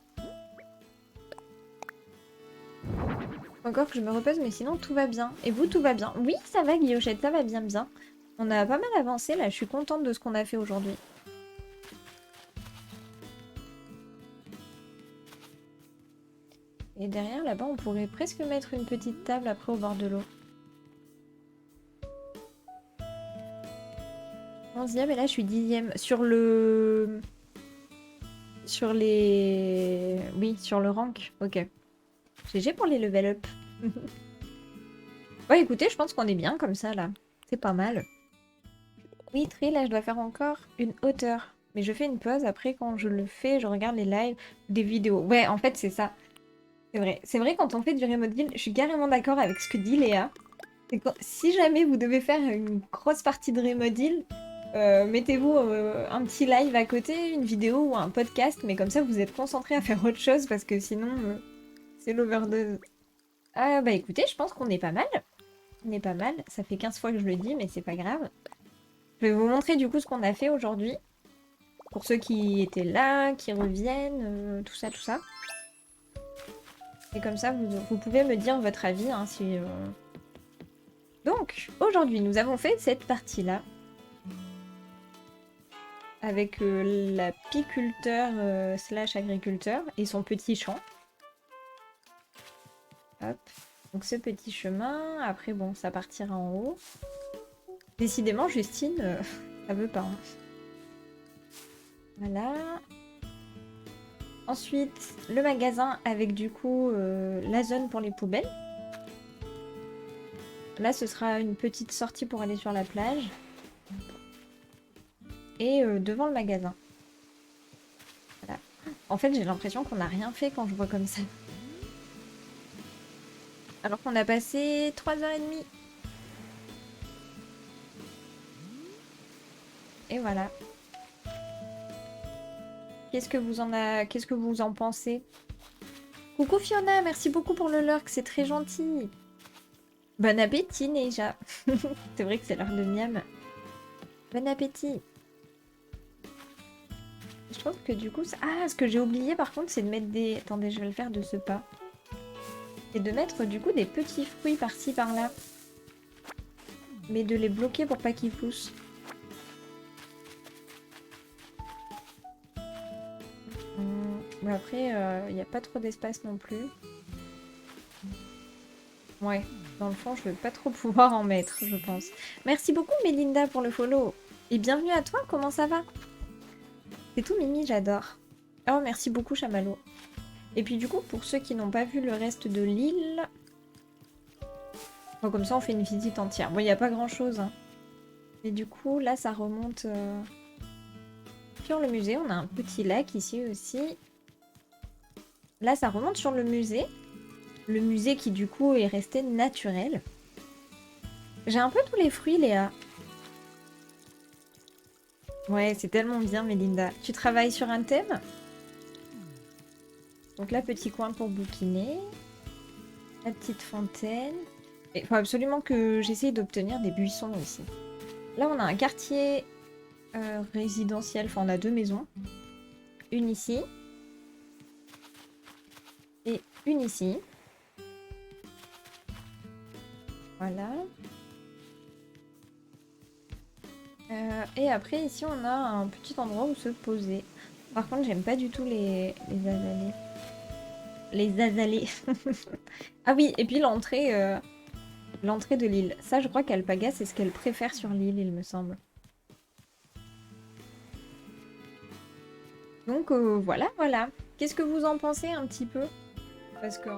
Encore que je me repose, mais sinon tout va bien. Et vous, tout va bien? Oui, ça va, Guillochette, ça va bien, bien. On a pas mal avancé, là, je suis contente de ce qu'on a fait aujourd'hui. Et derrière, là-bas, on pourrait presque mettre une petite table après au bord de l'eau. 11e, et là, je suis 10e. Sur le... Sur les... Oui, sur le rank. Ok. GG pour les level up. Ouais, écoutez, je pense qu'on est bien comme ça, là. C'est pas mal. Oui, Tri, là, je dois faire encore une hauteur. Mais je fais une pause. Après, quand je le fais, je regarde les lives, des vidéos. Ouais, en fait, c'est ça. C'est vrai. C'est vrai, quand on fait du remodeling, je suis carrément d'accord avec ce que dit Léa. Si jamais vous devez faire une grosse partie de remodeling, mettez-vous un petit live à côté, une vidéo ou un podcast, mais comme ça, vous êtes concentré à faire autre chose, parce que sinon, c'est l'overdose. Ah, bah écoutez, je pense qu'on est pas mal. On est pas mal. Ça fait 15 fois que je le dis, mais c'est pas grave. Je vais vous montrer du coup ce qu'on a fait aujourd'hui. Pour ceux qui étaient là, qui reviennent, tout ça, tout ça. Et comme ça, vous pouvez me dire votre avis. Hein, si, Donc, aujourd'hui, nous avons fait cette partie-là. Avec l'apiculteur slash agriculteur et son petit champ. Hop. Donc ce petit chemin. Après, bon, ça partira en haut. Décidément, Justine, ça veut pas. Hein. Voilà. Ensuite, le magasin avec du coup la zone pour les poubelles. Là, ce sera une petite sortie pour aller sur la plage. Et devant le magasin. Voilà. En fait, j'ai l'impression qu'on n'a rien fait quand je vois comme ça. Alors qu'on a passé 3h30. Et voilà. Qu'est-ce que vous en pensez? Coucou Fiona, merci beaucoup pour le lurk, c'est très gentil. Bon appétit Neija. C'est vrai que c'est l'heure de miam. Bon appétit. Je trouve que du coup... Ah, ce que j'ai oublié par contre, c'est de mettre des... Attendez, je vais le faire de ce pas. Et de mettre du coup des petits fruits par-ci par-là. Mais de les bloquer pour pas qu'ils poussent. Mais après, il n'y a pas trop d'espace non plus. Ouais, dans le fond, je vais pas trop pouvoir en mettre, je pense. Merci beaucoup, Mélinda, pour le follow. Et bienvenue à toi, comment ça va? C'est tout mimi, j'adore. Oh, merci beaucoup, Chamallow. Et puis du coup, pour ceux qui n'ont pas vu le reste de l'île... Bon, comme ça, on fait une visite entière. Bon, il n'y a pas grand-chose. Hein. Et du coup, là, ça remonte sur le musée. On a un petit lac ici aussi. Là, ça remonte sur le musée. Le musée qui, du coup, est resté naturel. J'ai un peu tous les fruits, Léa. Ouais, c'est tellement bien, Mélinda. Tu travailles sur un thème? Donc là, petit coin pour bouquiner. La petite fontaine. Il faut absolument que j'essaye d'obtenir des buissons ici. Là, on a un quartier résidentiel. Enfin, on a deux maisons. Une ici. Et une ici. Voilà. Et après, ici, on a un petit endroit où se poser. Par contre, j'aime pas du tout les azalées. Les azalées. Ah oui, et puis l'entrée de l'île. Ça, je crois qu'Alpaga, c'est ce qu'elle préfère sur l'île, il me semble. Donc voilà, voilà. Qu'est-ce que vous en pensez un petit peu? Parce que...